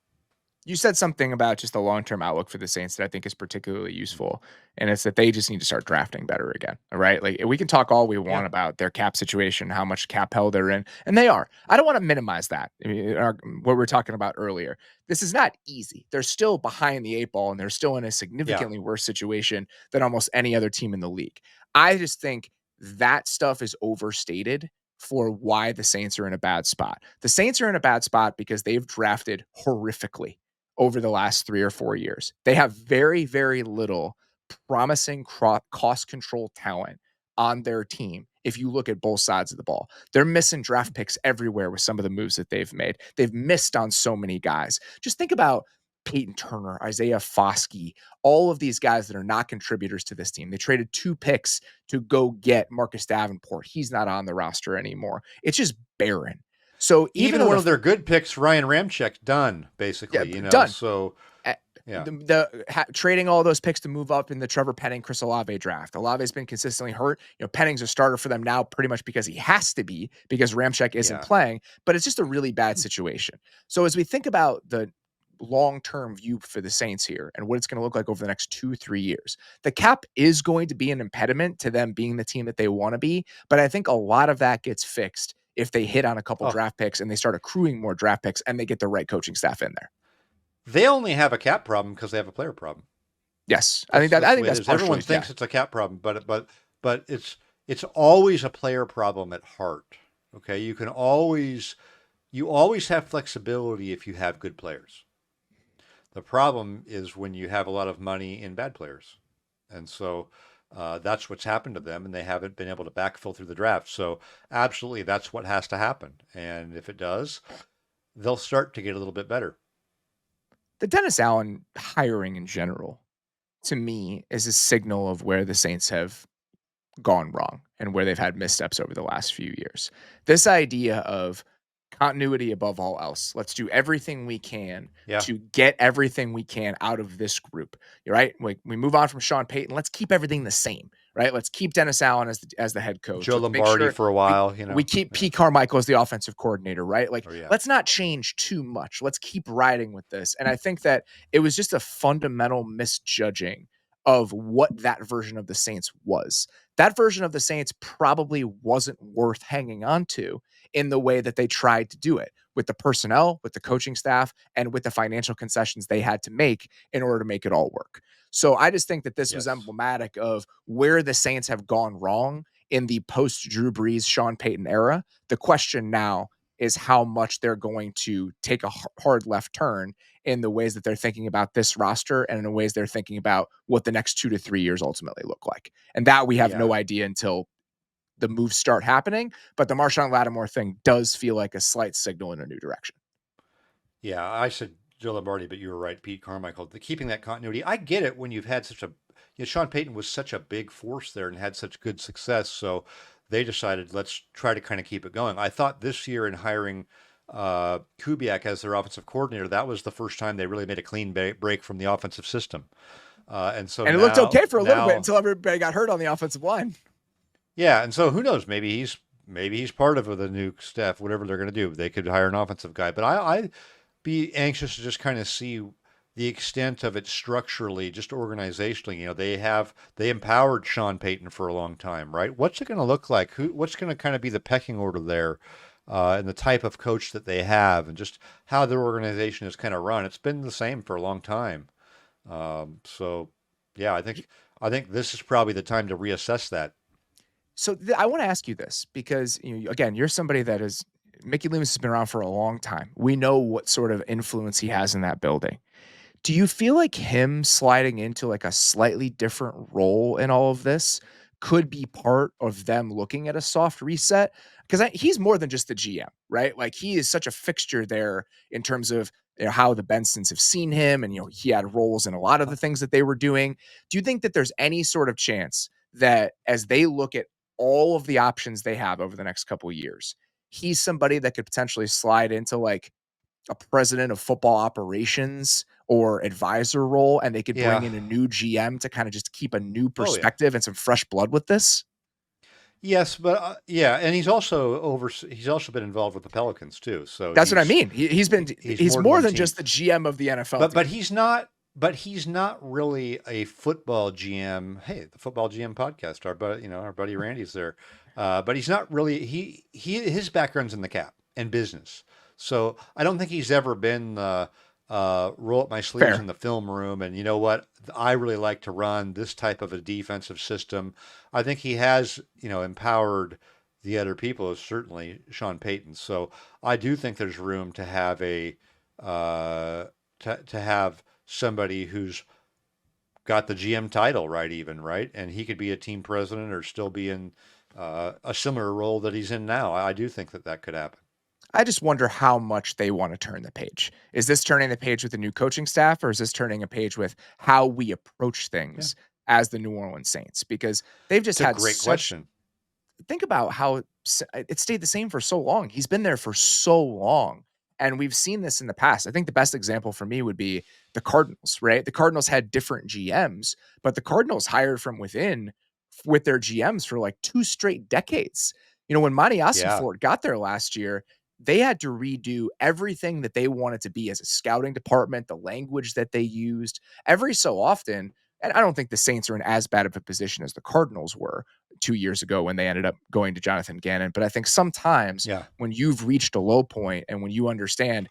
You said something about just the long-term outlook for the Saints that I think is particularly useful, and it's that they just need to start drafting better again. All right, like we can talk all we want Yeah. about their cap situation, how much cap hell they're in, and they are. I don't want to minimize that. I mean, what we were talking about earlier. This is not easy. They're still behind the eight ball, and they're still in a significantly worse situation than almost any other team in the league. I just think that stuff is overstated for why the Saints are in a bad spot. The Saints are in a bad spot because they've drafted horrifically over the last 3 or 4 years. They have very, very little promising cost control talent on their team. If you look at both sides of the ball, they're missing draft picks everywhere with some of the moves that they've made. They've missed on so many guys. Just think about Peyton Turner, Isaiah Foskey, all of these guys that are not contributors to this team. They traded 2 picks to go get Marcus Davenport. He's not on the roster anymore. It's just barren. So even one of their good picks, Ryan Ramczyk, done basically. Done. So yeah, trading all those picks to move up in the Trevor Penning, Chris Olave draft. Olave's been consistently hurt. Penning's a starter for them now, pretty much because he has to be because Ramczyk isn't playing. But it's just a really bad situation. So as we think about the long-term view for the Saints here and what it's going to look like over the next 2-3 years, the cap is going to be an impediment to them being the team that they want to be. But I think a lot of that gets fixed if they hit on a couple draft picks and they start accruing more draft picks and they get the right coaching staff in there. They only have a cap problem because they have a player problem. Yes, I think that's everyone thinks it's a cap problem, but it's always a player problem at heart. Okay, you always have flexibility if you have good players. The problem is when you have a lot of money in bad players, and so that's what's happened to them, and they haven't been able to backfill through the draft. So absolutely, that's what has to happen, and if it does, they'll start to get a little bit better. The Dennis Allen hiring in general, to me, is a signal of where the Saints have gone wrong and where they've had missteps over the last few years. This idea of continuity above all else. Let's do everything we can to get everything we can out of this group. Right? We move on from Sean Payton. Let's keep everything the same. Right? Let's keep Dennis Allen as the head coach. Joe Lombardi for a while. We keep Pete Carmichael as the offensive coordinator. Right? Let's not change too much. Let's keep riding with this. And I think that it was just a fundamental misjudging of what that version of the Saints was. That version of the Saints probably wasn't worth hanging on to in the way that they tried to do it with the personnel, with the coaching staff, and with the financial concessions they had to make in order to make it all work. So I just think that this was emblematic of where the Saints have gone wrong in the post-Drew Brees, Sean Payton era. The question now is how much they're going to take a hard left turn in the ways that they're thinking about this roster and in the ways they're thinking about what the next 2 to 3 years ultimately look like. And that we have Yeah. no idea until the moves start happening. But the Marshon Lattimore thing does feel like a slight signal in a new direction. Yeah, I said Joe Lombardi, but you were right, Pete Carmichael. Keeping that continuity, I get it when you've had such a, Sean Payton was such a big force there and had such good success. So they decided, let's try to kind of keep it going. I thought this year in hiring Kubiak as their offensive coordinator, that was the first time they really made a clean break from the offensive system. And so And it looked okay for a little bit until everybody got hurt on the offensive line. Yeah, and so who knows? Maybe he's part of the new staff, whatever they're going to do. They could hire an offensive guy, but I'd be anxious to just kind of see the extent of it structurally, just organizationally. They empowered Sean Payton for a long time, right? What's it going to look like? What's going to kind of be the pecking order there, and the type of coach that they have, and just how their organization is kind of run? It's been the same for a long time. So, yeah, I think this is probably the time to reassess that. So I want to ask you this because, again, you're somebody that is Mickey Loomis has been around for a long time. We know what sort of influence he has in that building. Do you feel like him sliding into like a slightly different role in all of this could be part of them looking at a soft reset? Because he's more than just the GM, right? Like he is such a fixture there in terms of how the Bensons have seen him, and he had roles in a lot of the things that they were doing. Do you think that there's any sort of chance that as they look at all of the options they have over the next couple of years, he's somebody that could potentially slide into like a president of football operations or advisor role, and they could bring in a new GM to kind of just keep a new perspective and some fresh blood with this? Yes, but and he's also been involved with the Pelicans too. So that's what I mean. He's more than just the GM of the NFL. But he's not. But he's not really a football GM. Hey, the Football GM podcast, our buddy Randy's there. But he's not really. His background's in the cap and business. So I don't think he's ever been roll up my sleeves in the film room. And you know what? I really like to run this type of a defensive system. I think he has, empowered the other people, certainly Sean Payton. So I do think there's room to have to have somebody who's got the GM title, right? And he could be a team president or still be in a similar role that he's in now. I do think that could happen. I just wonder how much they want to turn the page. Is this turning the page with the new coaching staff, or is this turning a page with how we approach things as the New Orleans Saints? Because they've just had a great question. Think about how it stayed the same for so long. He's been there for so long. And we've seen this in the past. I think the best example for me would be the Cardinals, right? The Cardinals had different GMs, but the Cardinals hired from within with their GMs for like 2 straight decades. When Monty Ossenfort got there last year, they had to redo everything that they wanted to be as a scouting department, the language that they used every so often. And I don't think the Saints are in as bad of a position as the Cardinals were 2 years ago when they ended up going to Jonathan Gannon. But I think sometimes when you've reached a low point and when you understand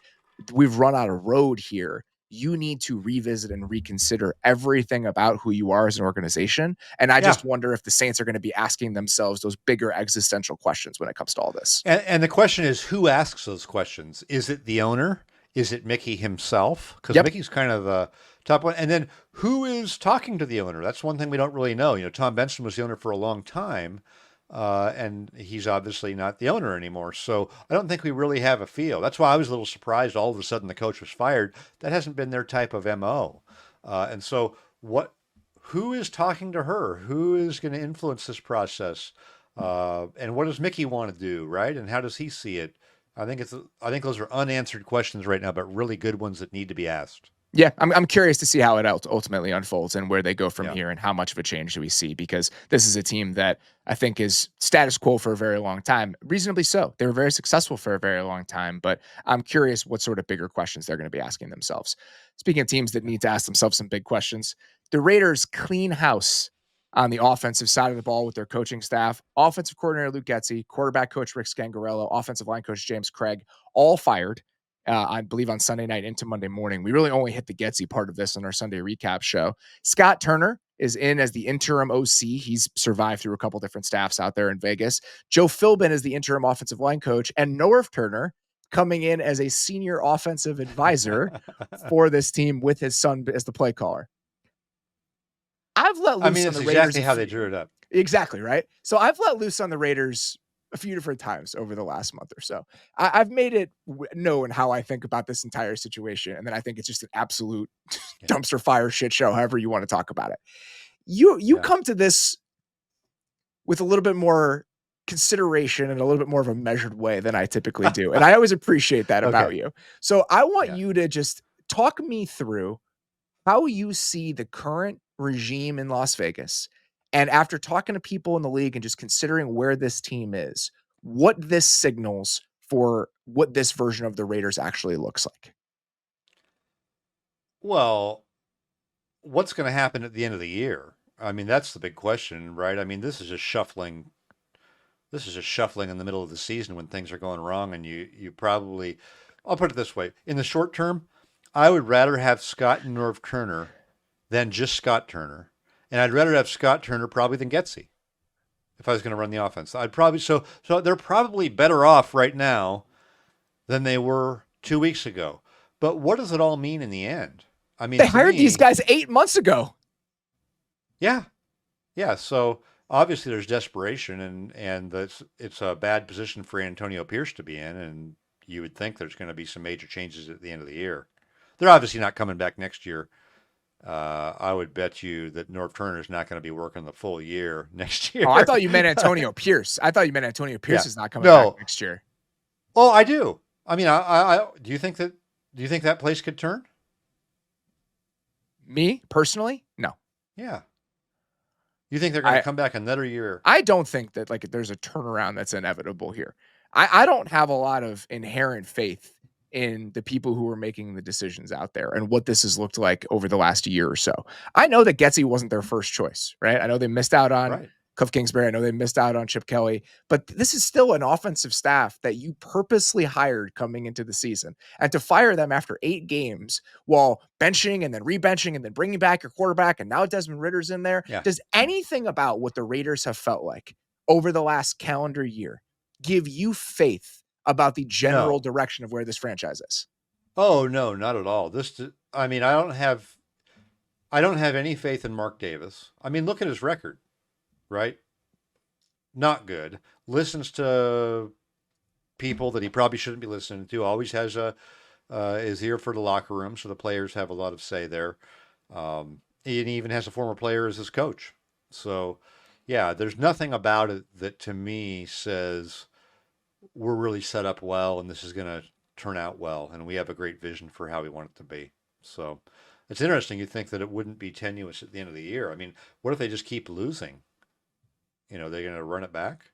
we've run out of road here, you need to revisit and reconsider everything about who you are as an organization. And I just wonder if the Saints are going to be asking themselves those bigger existential questions when it comes to all this. And the question is, who asks those questions? Is it the owner? Is it Mickey himself? Because Mickey's kind of the top one. And then who is talking to the owner? That's one thing we don't really know. Tom Benson was the owner for a long time, and he's obviously not the owner anymore. So I don't think we really have a feel. That's why I was a little surprised all of a sudden the coach was fired. That hasn't been their type of MO. And so who is talking to her? Who is going to influence this process? And what does Mickey want to do, right? And how does he see it? I think those are unanswered questions right now, but really good ones that need to be asked. Yeah, I'm curious to see how it ultimately unfolds and where they go from here and how much of a change do we see, because this is a team that I think is status quo for a very long time, reasonably so. They were very successful for a very long time, but I'm curious what sort of bigger questions they're going to be asking themselves. Speaking of teams that need to ask themselves some big questions, the Raiders clean house on the offensive side of the ball with their coaching staff. Offensive coordinator Luke Getsy, quarterback coach Rick Scangarello, offensive line coach James Craig, all fired. I believe on Sunday night into Monday morning. We really only hit the Getsy part of this on our Sunday recap show. Scott Turner is in as the interim OC. He's survived through a couple different staffs out there in Vegas. Joe Philbin is the interim offensive line coach, and Norv Turner coming in as a senior offensive advisor for this team with his son as the play caller. I've let I loose mean, on it's the Raiders. exactly how they drew it up. Exactly, right? So I've let loose on the Raiders a few different times over the last month or so. I've made it known how I think about this entire situation, and then I think it's just an absolute dumpster fire shit show, however you want to talk about it. You come to this with a little bit more consideration and a little bit more of a measured way than I typically do, and I always appreciate that about you. So I want you to just talk me through how you see the current regime in Las Vegas, and after talking to people in the league and just considering where this team is, what this signals for what this version of the Raiders actually looks like. Well, what's going to happen at the end of the year? I mean, that's the big question, right? I mean, this is just shuffling. This is just shuffling in the middle of the season when things are going wrong, and you probably, I'll put it this way: in the short term, I would rather have Scott and Norv Turner than just Scott Turner, and I'd rather have Scott Turner probably than Getsy if I was going to run the offense. I'd probably so they're probably better off right now than they were 2 weeks ago. But what does it all mean in the end? I mean, They hired these guys 8 months ago. Yeah. So obviously there's desperation, and it's a bad position for Antonio Pierce to be in, and you would think there's going to be some major changes at the end of the year. They're obviously not coming back next year. I would bet you that Norv Turner is not going to be working the full year next year. Oh, I thought you meant Antonio Pierce. Is not coming back next year. Oh, I do. I mean, I do you think that place could turn? Me personally, no. Yeah. You think they're going to come back another year? I don't think that there's a turnaround that's inevitable here. I don't have a lot of inherent faith in the people who are making the decisions out there and what this has looked like over the last year or so. I know that Getsy wasn't their first choice, right? I know they missed out on Cliff Kingsbury. I know they missed out on Chip Kelly, but this is still an offensive staff that you purposely hired coming into the season. And to fire them after 8 games while benching and then rebenching and then bringing back your quarterback, and now Desmond Ritter's in there. Does anything about what the Raiders have felt like over the last calendar year give you faith about the general direction of where this franchise is? Oh, no, not at all. I mean, I don't have any faith in Mark Davis. I mean, look at his record. Right? Not good. Listens to people that he probably shouldn't be listening to. Always has his ear for the locker room, so the players have a lot of say there. And he even has a former player as his coach. So, yeah, there's nothing about it that to me says we're really set up well and this is going to turn out well, and we have a great vision for how we want it to be. So, it's interesting. You think that it wouldn't be tenuous at the end of the year. I mean, what if they just keep losing? They're going to run it back?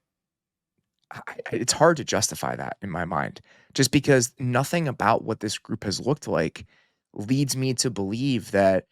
It's hard to justify that in my mind, just because nothing about what this group has looked like leads me to believe that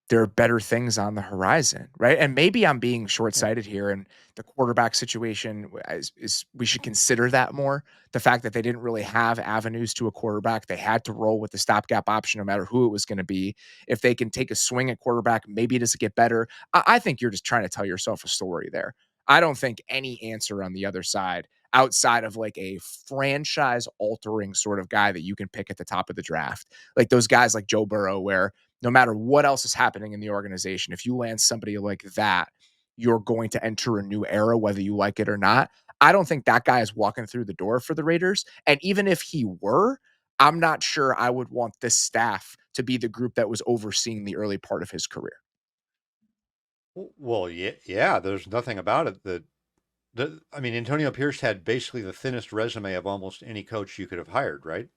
there are better things on the horizon, right? And maybe I'm being short-sighted here, and the quarterback situation is we should consider that more. The fact that they didn't really have avenues to a quarterback. They had to roll with the stopgap option no matter who it was going to be. If they can take a swing at quarterback, maybe it does get better. I think you're just trying to tell yourself a story there. I don't think any answer on the other side, outside of like a franchise altering sort of guy that you can pick at the top of the draft, like those guys like Joe Burrow, where no matter what else is happening in the organization, if you land somebody like that, you're going to enter a new era, whether you like it or not. I don't think that guy is walking through the door for the Raiders. And even if he were, I'm not sure I would want this staff to be the group that was overseeing the early part of his career. Well, yeah, there's nothing about it I mean, Antonio Pierce had basically the thinnest resume of almost any coach you could have hired, right?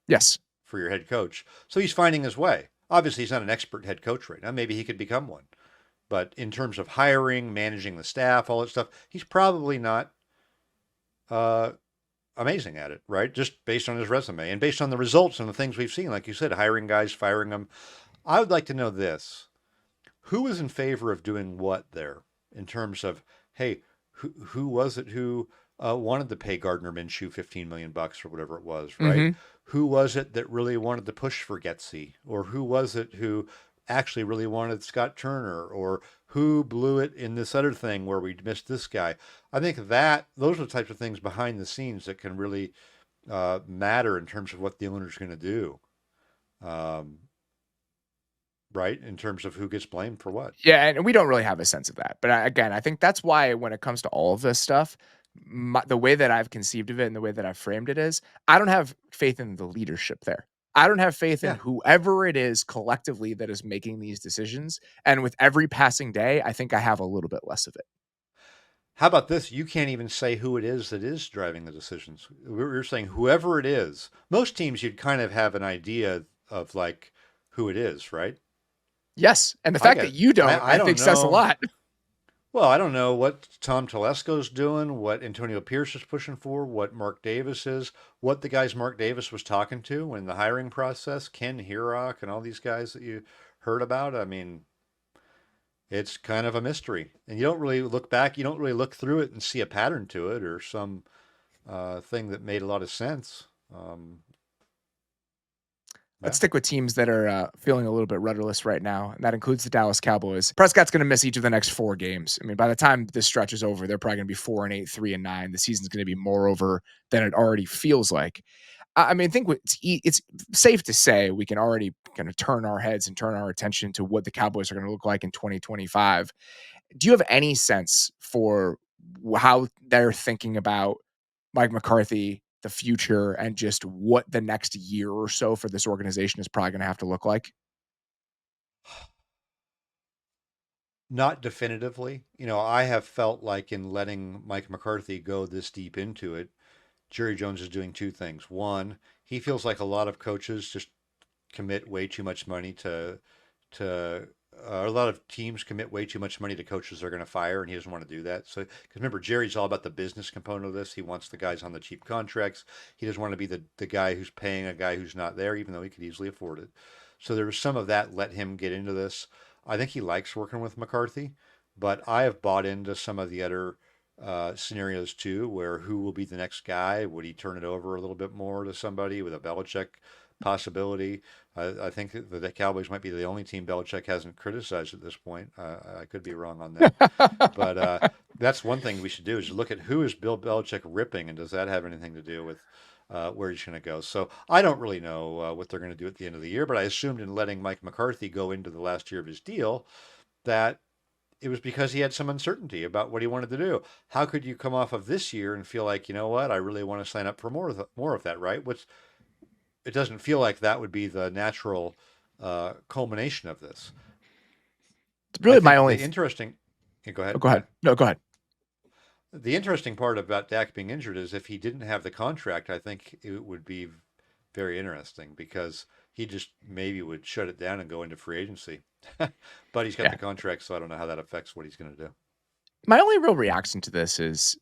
Yes. For your head coach. So he's finding his way. Obviously, he's not an expert head coach right now. Maybe he could become one. But in terms of hiring, managing the staff, all that stuff, he's probably not amazing at it, right? Just based on his resume and based on the results and the things we've seen. Like you said, hiring guys, firing them. I would like to know this. Who is in favor of doing what there in terms of, hey, who was it who wanted to pay Gardner Minshew $15 million or whatever it was, right? Mm-hmm. Who was it that really wanted to push for Getsy? Or who was it who actually really wanted Scott Turner, or who blew it in this other thing where we missed this guy. I think that those are the types of things behind the scenes that can really matter in terms of what the owner's going to do, um, right? In terms of who gets blamed for what. Yeah, and we don't really have a sense of that. But again, I think that's why when it comes to all of this stuff, the way that I've conceived of it and the way that I've framed it is, I don't have faith in the leadership there. I don't have faith in Yeah. whoever it is collectively that is making these decisions. And with every passing day, I think I have a little bit less of it. How about this? You can't even say who it is that is driving the decisions. We're saying whoever it is. Most teams, you'd kind of have an idea of like who it is, right? Yes, and the I fact get that it. you don't, I I think don't says a know. lot. Well, I don't know what Tom Telesco's doing, what Antonio Pierce is pushing for, what Mark Davis is, what the guys Mark Davis was talking to in the hiring process, Ken Herock and all these guys that you heard about. I mean, it's kind of a mystery. And you don't really look back, you don't really look through it and see a pattern to it or some thing that made a lot of sense. Let's Yeah. stick with teams that are feeling a little bit rudderless right now, and that includes the Dallas Cowboys. Prescott's going to miss each of the next 4 games. I mean, by the time this stretch is over, they're probably going to be 4-8, 3-9. The season's going to be more over than it already feels like. I mean, I think it's safe to say we can already kind of turn our heads and turn our attention to what the Cowboys are going to look like in 2025. Do you have any sense for how they're thinking about Mike McCarthy, the future, and just what the next year or so for this organization is probably going to have to look like? Not definitively. I have felt like in letting Mike McCarthy go this deep into it, Jerry Jones is doing two things. One, he feels like a lot of coaches just commit way too much money to a lot of teams commit way too much money to coaches they're going to fire, and he doesn't want to do that. So, because remember, Jerry's all about the business component of this. He wants the guys on the cheap contracts. He doesn't want to be the guy who's paying a guy who's not there, even though he could easily afford it. So there was some of that let him get into this. I think he likes working with McCarthy, but I have bought into some of the other scenarios too, where who will be the next guy? Would he turn it over a little bit more to somebody with a Belichick possibility? I think that the Cowboys might be the only team Belichick hasn't criticized at this point. I could be wrong on that, but that's one thing we should do is look at who is Bill Belichick ripping, and does that have anything to do with where he's going to go? So I don't really know what they're going to do at the end of the year, but I assumed in letting Mike McCarthy go into the last year of his deal that it was because he had some uncertainty about what he wanted to do. How could you come off of this year and feel like, you know what, I really want to sign up for more of that, right? It doesn't feel like that would be the natural culmination of this. It's I really my think only. the interesting. Yeah, go Oh, ahead. go Yeah. ahead. No, go ahead. The interesting part about Dak being injured is if he didn't have the contract, I think it would be very interesting because he just maybe would shut it down and go into free agency. But he's got Yeah. the contract, so I don't know how that affects what he's going to do. My only real reaction to this is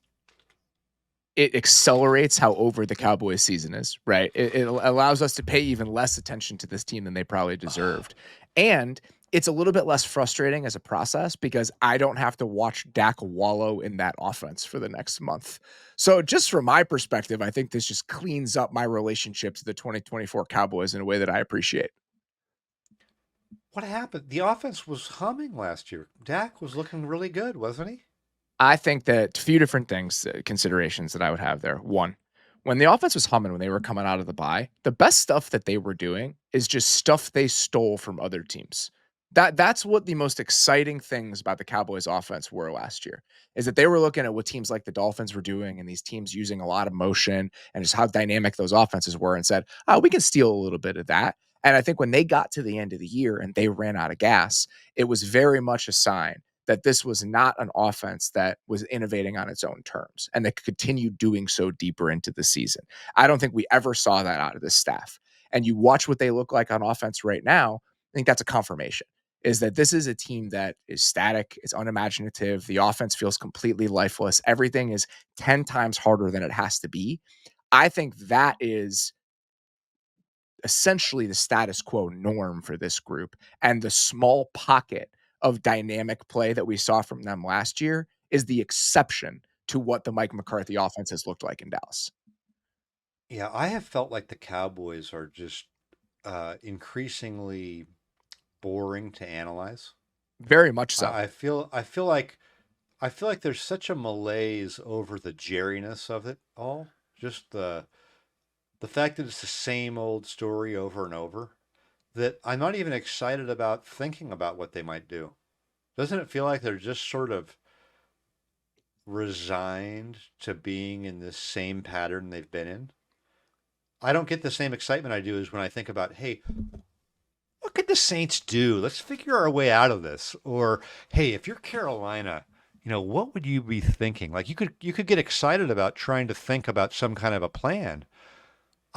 it accelerates how over the Cowboys season is, right? It allows us to pay even less attention to this team than they probably deserved. And it's a little bit less frustrating as a process because I don't have to watch Dak wallow in that offense for the next month. So, just from my perspective, I think this just cleans up my relationship to the 2024 Cowboys in a way that I appreciate. What happened? The offense was humming last year. Dak was looking really good, wasn't he? I think that a few different things, considerations that I would have there. One, when the offense was humming, when they were coming out of the bye, the best stuff that they were doing is just stuff they stole from other teams. That's what the most exciting things about the Cowboys offense were last year, is that they were looking at what teams like the Dolphins were doing and these teams using a lot of motion and just how dynamic those offenses were and said, oh, we can steal a little bit of that. And I think when they got to the end of the year and they ran out of gas, it was very much a sign that this was not an offense that was innovating on its own terms and that could continue doing so deeper into the season. I don't think we ever saw that out of this staff. And you watch what they look like on offense right now, I think that's a confirmation is that this is a team that is static, it's unimaginative, the offense feels completely lifeless, everything is 10 times harder than it has to be. I think that is essentially the status quo norm for this group. And the small pocket of dynamic play that we saw from them last year is the exception to what the Mike McCarthy offense has looked like in Dallas. Yeah, I have felt like the Cowboys are just increasingly boring to analyze. Very much so. I feel like there's such a malaise over the jerryness of it all. Just the fact that it's the same old story over and over, that I'm not even excited about thinking about what they might do. Doesn't it feel like they're just sort of resigned to being in this same pattern they've been in? I don't get the same excitement I do as when I think about, hey, what could the Saints do? Let's figure our way out of this. Or, hey, if you're Carolina, what would you be thinking? Like you could get excited about trying to think about some kind of a plan.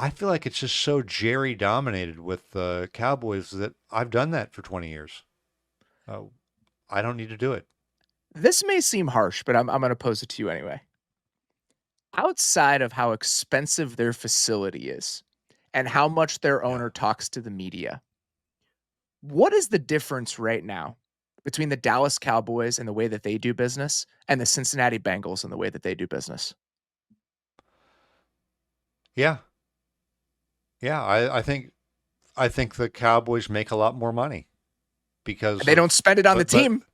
I feel like it's just so Jerry dominated with the Cowboys that I've done that for 20 years. I don't need to do it. This may seem harsh, but I'm going to pose it to you anyway. Outside of how expensive their facility is and how much their owner talks to the media, what is the difference right now between the Dallas Cowboys and the way that they do business and the Cincinnati Bengals and the way that they do business? Yeah. Yeah, I think the Cowboys make a lot more money because they don't spend it on the team.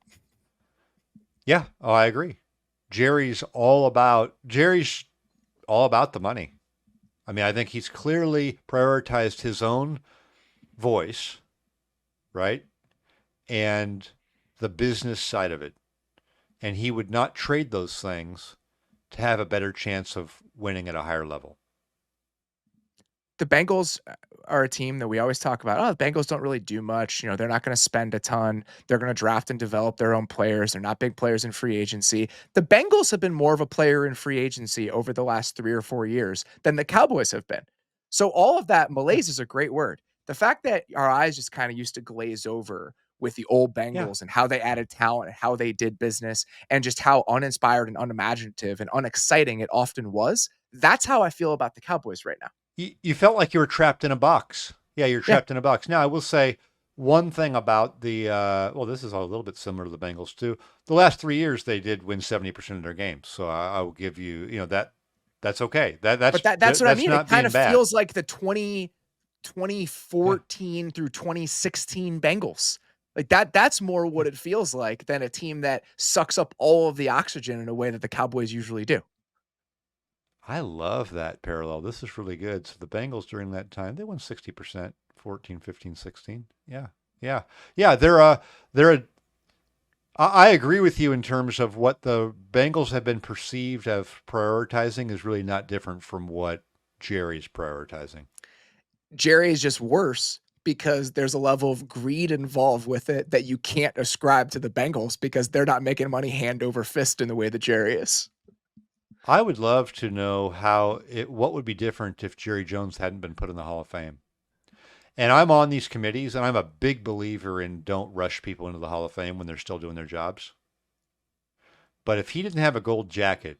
Yeah, I agree. Jerry's all about the money. I mean, I think he's clearly prioritized his own voice, right? And the business side of it. And he would not trade those things to have a better chance of winning at a higher level. The Bengals are a team that we always talk about. Oh, the Bengals don't really do much. They're not going to spend a ton. They're going to draft and develop their own players. They're not big players in free agency. The Bengals have been more of a player in free agency over the last 3 or 4 years than the Cowboys have been. So all of that, malaise is a great word. The fact that our eyes just kind of used to glaze over with the old Bengals and how they added talent and how they did business and just how uninspired and unimaginative and unexciting it often was. That's how I feel about the Cowboys right now. You felt like you were trapped in a box. Yeah, you're trapped in a box. Now, I will say one thing about the, this is a little bit similar to the Bengals too. The last 3 years, they did win 70% of their games. So I will give you, that's okay. That's what I mean. It kind of feels like the 2014 through 2016 Bengals. Like that's more what it feels like than a team that sucks up all of the oxygen in a way that the Cowboys usually do. I love that parallel. This is really good. So the Bengals during that time, they won 60%, 14, 15, 16. Yeah. Yeah. Yeah. I agree with you in terms of what the Bengals have been perceived of prioritizing is really not different from what Jerry's prioritizing. Jerry is just worse because there's a level of greed involved with it that you can't ascribe to the Bengals because they're not making money hand over fist in the way that Jerry is. I would love to know what would be different if Jerry Jones hadn't been put in the Hall of Fame. And I'm on these committees, and I'm a big believer in don't rush people into the Hall of Fame when they're still doing their jobs. But if he didn't have a gold jacket,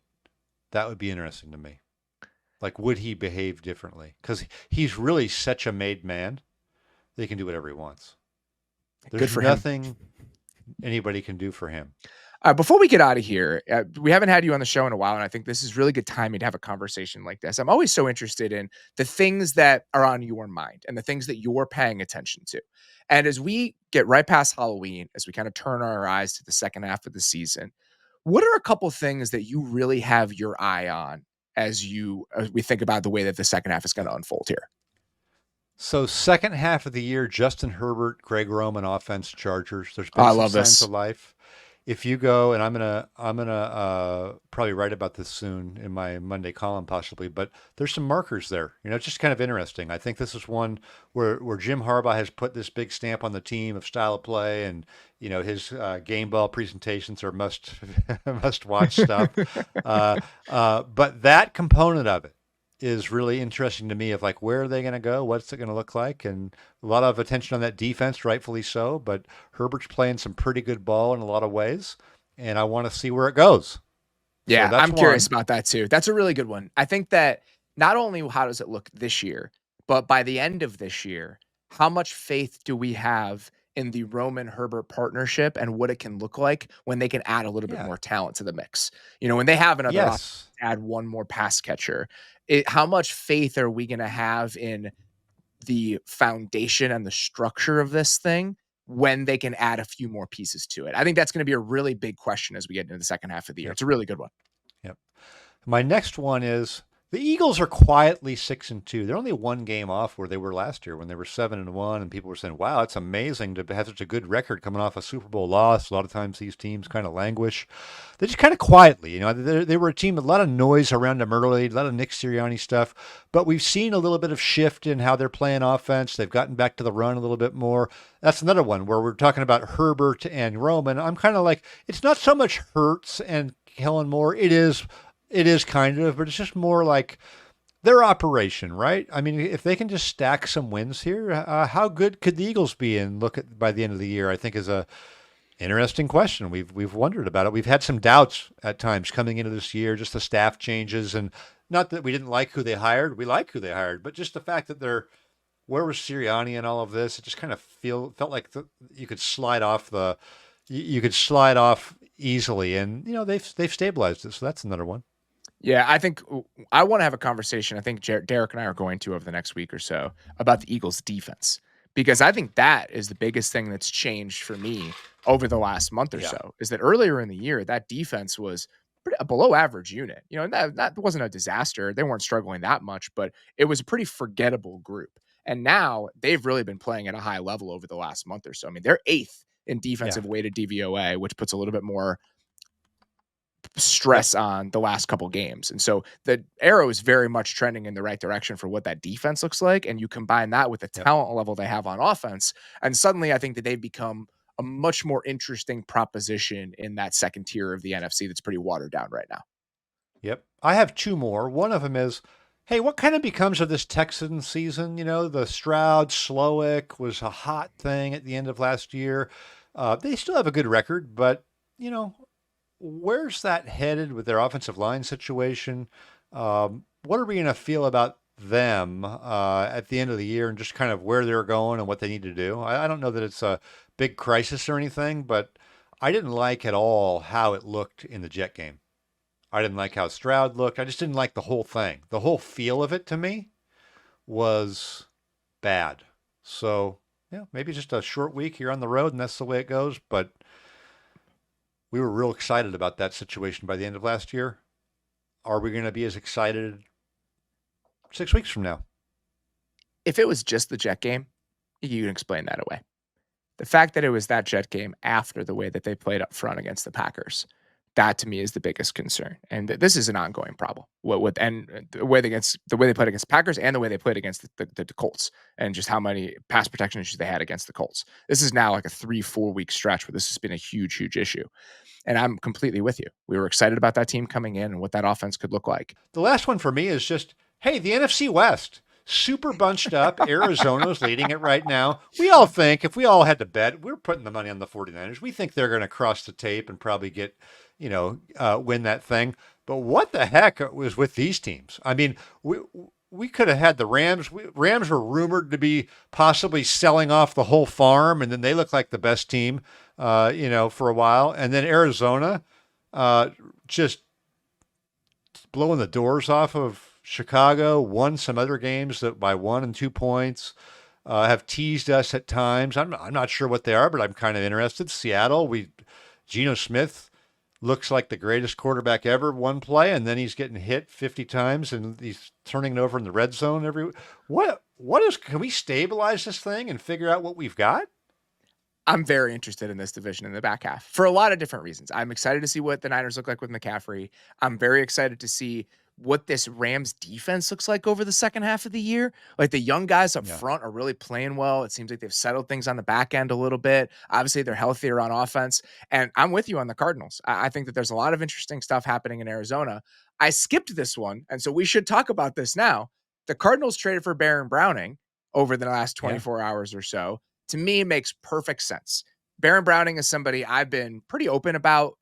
that would be interesting to me. Like, would he behave differently? Because he's really such a made man that he can do whatever he wants. There's nothing anybody can do for him. Before we get out of here, we haven't had you on the show in a while, and I think this is really good timing to have a conversation like this. I'm always so interested in the things that are on your mind and the things that you're paying attention to. And as we get right past Halloween, as we kind of turn our eyes to the second half of the season, what are a couple things that you really have your eye on as we think about the way that the second half is going to unfold here? So second half of the year, Justin Herbert, Greg Roman, offense, Chargers. There's been some signs of life. If you go, and I'm gonna probably write about this soon in my Monday column possibly, but there's some markers there. It's just kind of interesting. I think this is one where Jim Harbaugh has put this big stamp on the team of style of play, and his game ball presentations are must watch stuff. But that component of it is really interesting to me of like, where are they going to go? What's it going to look like? And a lot of attention on that defense, rightfully so, but Herbert's playing some pretty good ball in a lot of ways. And I want to see where it goes. Yeah, so I'm curious about that too. That's a really good one. I think that not only how does it look this year, but by the end of this year, how much faith do we have in the Roman Herbert partnership and what it can look like when they can add a little bit more talent to the mix? When they have another option, add one more pass catcher. How much faith are we going to have in the foundation and the structure of this thing when they can add a few more pieces to it. I think that's going to be a really big question as we get into the second half of the year. It's a really good one. Yep. My next one is the Eagles are quietly 6-2. They're only one game off where they were last year when they were 7-1, and people were saying, "Wow, it's amazing to have such a good record coming off a Super Bowl loss." A lot of times these teams kind of languish. They just kind of quietly, they were a team with a lot of noise around them early, a lot of Nick Sirianni stuff, but we've seen a little bit of shift in how they're playing offense. They've gotten back to the run a little bit more. That's another one where we're talking about Herbert and Roman. I'm kind of like, it's not so much Hurts and Kellen Moore. It is kind of, but it's just more like their operation, right? I mean, if they can just stack some wins here, how good could the Eagles be? And look at by the end of the year, I think is a interesting question. We've wondered about it. We've had some doubts at times coming into this year, just the staff changes, and not that we didn't like who they hired. We like who they hired, but just the fact that where was Sirianni and all of this? It just kind of felt like you could slide off easily, and they've stabilized it. So that's another one. Yeah, I think I want to have a conversation. I think Derek and I are going to over the next week or so about the Eagles' defense, because I think that is the biggest thing that's changed for me over the last month or so. Is that earlier in the year that defense was a below average unit. And that wasn't a disaster. They weren't struggling that much, but it was a pretty forgettable group. And now they've really been playing at a high level over the last month or so. I mean, they're 8th in defensive weighted DVOA, which puts a little bit more stress on the last couple games. And so the arrow is very much trending in the right direction for what that defense looks like. And you combine that with the talent level they have on offense. And suddenly I think that they've become a much more interesting proposition in that second tier of the NFC that's pretty watered down right now. Yep. I have two more. One of them is, hey, what kind of becomes of this Texan season? The Stroud, Slowick was a hot thing at the end of last year. They still have a good record, but, where's that headed with their offensive line situation? What are we going to feel about them at the end of the year and just kind of where they're going and what they need to do? I don't know that it's a big crisis or anything, but I didn't like at all how it looked in the Jet game. I didn't like how Stroud looked. I just didn't like the whole thing. The whole feel of it to me was bad. So, maybe just a short week here on the road and that's the way it goes, but we were real excited about that situation by the end of last year. Are we going to be as excited 6 weeks from now? If it was just the Jet game, you can explain that away. The fact that it was that Jet game after the way that they played up front against the Packers, that to me is the biggest concern. And this is an ongoing problem. The way they played against the Packers and the way they played against the Colts, and just how many pass protection issues they had against the Colts. This is now like a 3-4 week stretch where this has been a huge, huge issue. And I'm completely with you. We were excited about that team coming in and what that offense could look like. The last one for me is just, hey, the NFC West, super bunched up. Arizona's leading it right now. We all think, if we all had to bet, we're putting the money on the 49ers. We think they're going to cross the tape and probably get, win that thing. But what the heck was with these teams? I mean, we could have had the Rams. Rams were rumored to be possibly selling off the whole farm, and then they look like the best team, for a while. And then Arizona just blowing the doors off of Chicago, won some other games that by 1 and 2 points, have teased us at times. I'm not sure what they are, but I'm kind of interested. Seattle, Geno Smith looks like the greatest quarterback ever one play, and then he's getting hit 50 times and he's turning it over in the red zone can we stabilize this thing and figure out what we've got? I'm very interested in this division in the back half for a lot of different reasons. I'm excited to see what the Niners look like with McCaffrey. I'm very excited to see what this Rams defense looks like over the second half of the year. Like the young guys up front are really playing well. It seems like they've settled things on the back end a little bit. Obviously, they're healthier on offense. And I'm with you on the Cardinals. I think that there's a lot of interesting stuff happening in Arizona. I skipped this one, and so we should talk about this now. The Cardinals traded for Baron Browning over the last 24 hours or so. To me, it makes perfect sense. Baron Browning is somebody I've been pretty open about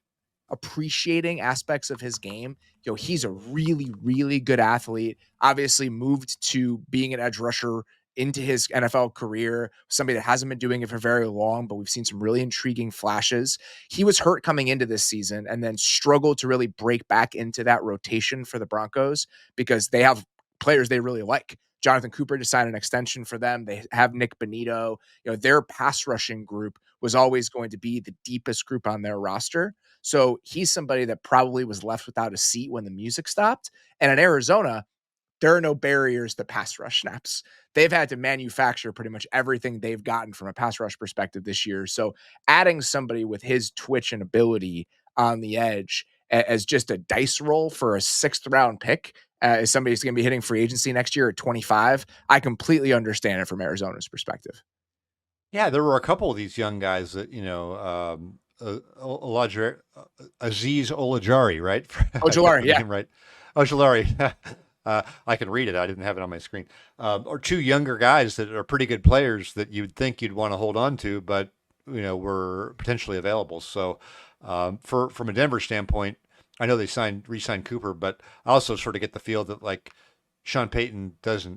appreciating aspects of his game. He's a really, really good athlete, obviously moved to being an edge rusher into his NFL career, somebody that hasn't been doing it for very long, but we've seen some really intriguing flashes. He was hurt coming into this season and then struggled to really break back into that rotation for the Broncos because they have players they really like. Jonathan Cooper to sign an extension for them. They have Nick Bonito. Their pass rushing group was always going to be the deepest group on their roster. So he's somebody that probably was left without a seat when the music stopped. And in Arizona, there are no barriers to pass rush snaps. They've had to manufacture pretty much everything they've gotten from a pass rush perspective this year. So adding somebody with his twitch and ability on the edge as just a dice roll for a 6th-round pick, as somebody who's going to be hitting free agency next year at 25, I completely understand it from Arizona's perspective. Yeah, there were a couple of these young guys that, Aziz Olajari, right? I got Ojulari, the yeah. name right. Ojulari. I can read it. I didn't have it on my screen. Or two younger guys that are pretty good players that you'd think you'd want to hold on to, but were potentially available. So, from a Denver standpoint, I know they re-signed Cooper, but I also sort of get the feel that like Sean Payton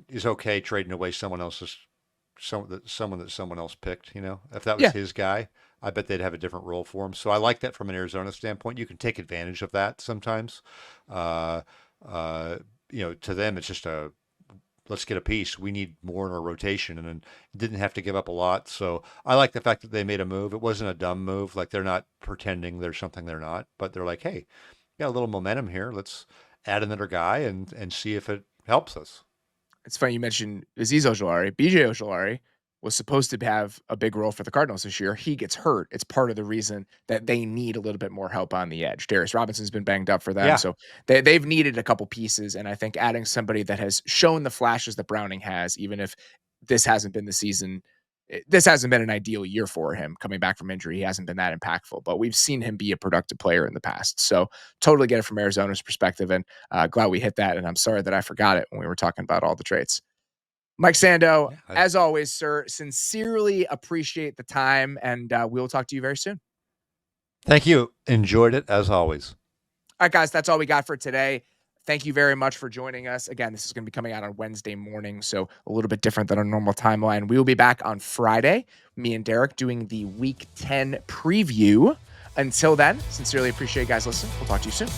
is okay trading away someone that someone else picked. If that was Yeah. his guy, I bet they'd have a different role for him. So I like that from an Arizona standpoint. You can take advantage of that sometimes. To them, it's just let's get a piece. We need more in our rotation, and then didn't have to give up a lot. So I like the fact that they made a move. It wasn't a dumb move. Like they're not pretending there's something they're not, but they're like, hey, got a little momentum here. Let's add another guy and see if it helps us. It's funny you mentioned Azeez Ojulari. BJ Ojulari was supposed to have a big role for the Cardinals this year. He gets hurt. It's part of the reason that they need a little bit more help on the edge. Darius Robinson's been banged up for them. Yeah. So they've needed a couple pieces. And I think adding somebody that has shown the flashes that Browning has, even if this hasn't been the season, this hasn't been an ideal year for him coming back from injury. He hasn't been that impactful, but we've seen him be a productive player in the past. So totally get it from Arizona's perspective, and glad we hit that. And I'm sorry that I forgot it when we were talking about all the traits. Mike Sando, as always, sir, sincerely appreciate the time, and we'll talk to you very soon. Thank you. Enjoyed it, as always. All right, guys, that's all we got for today. Thank you very much for joining us. Again, this is going to be coming out on Wednesday morning, so a little bit different than our normal timeline. We will be back on Friday, me and Derek, doing the Week 10 preview. Until then, sincerely appreciate you guys listening. We'll talk to you soon.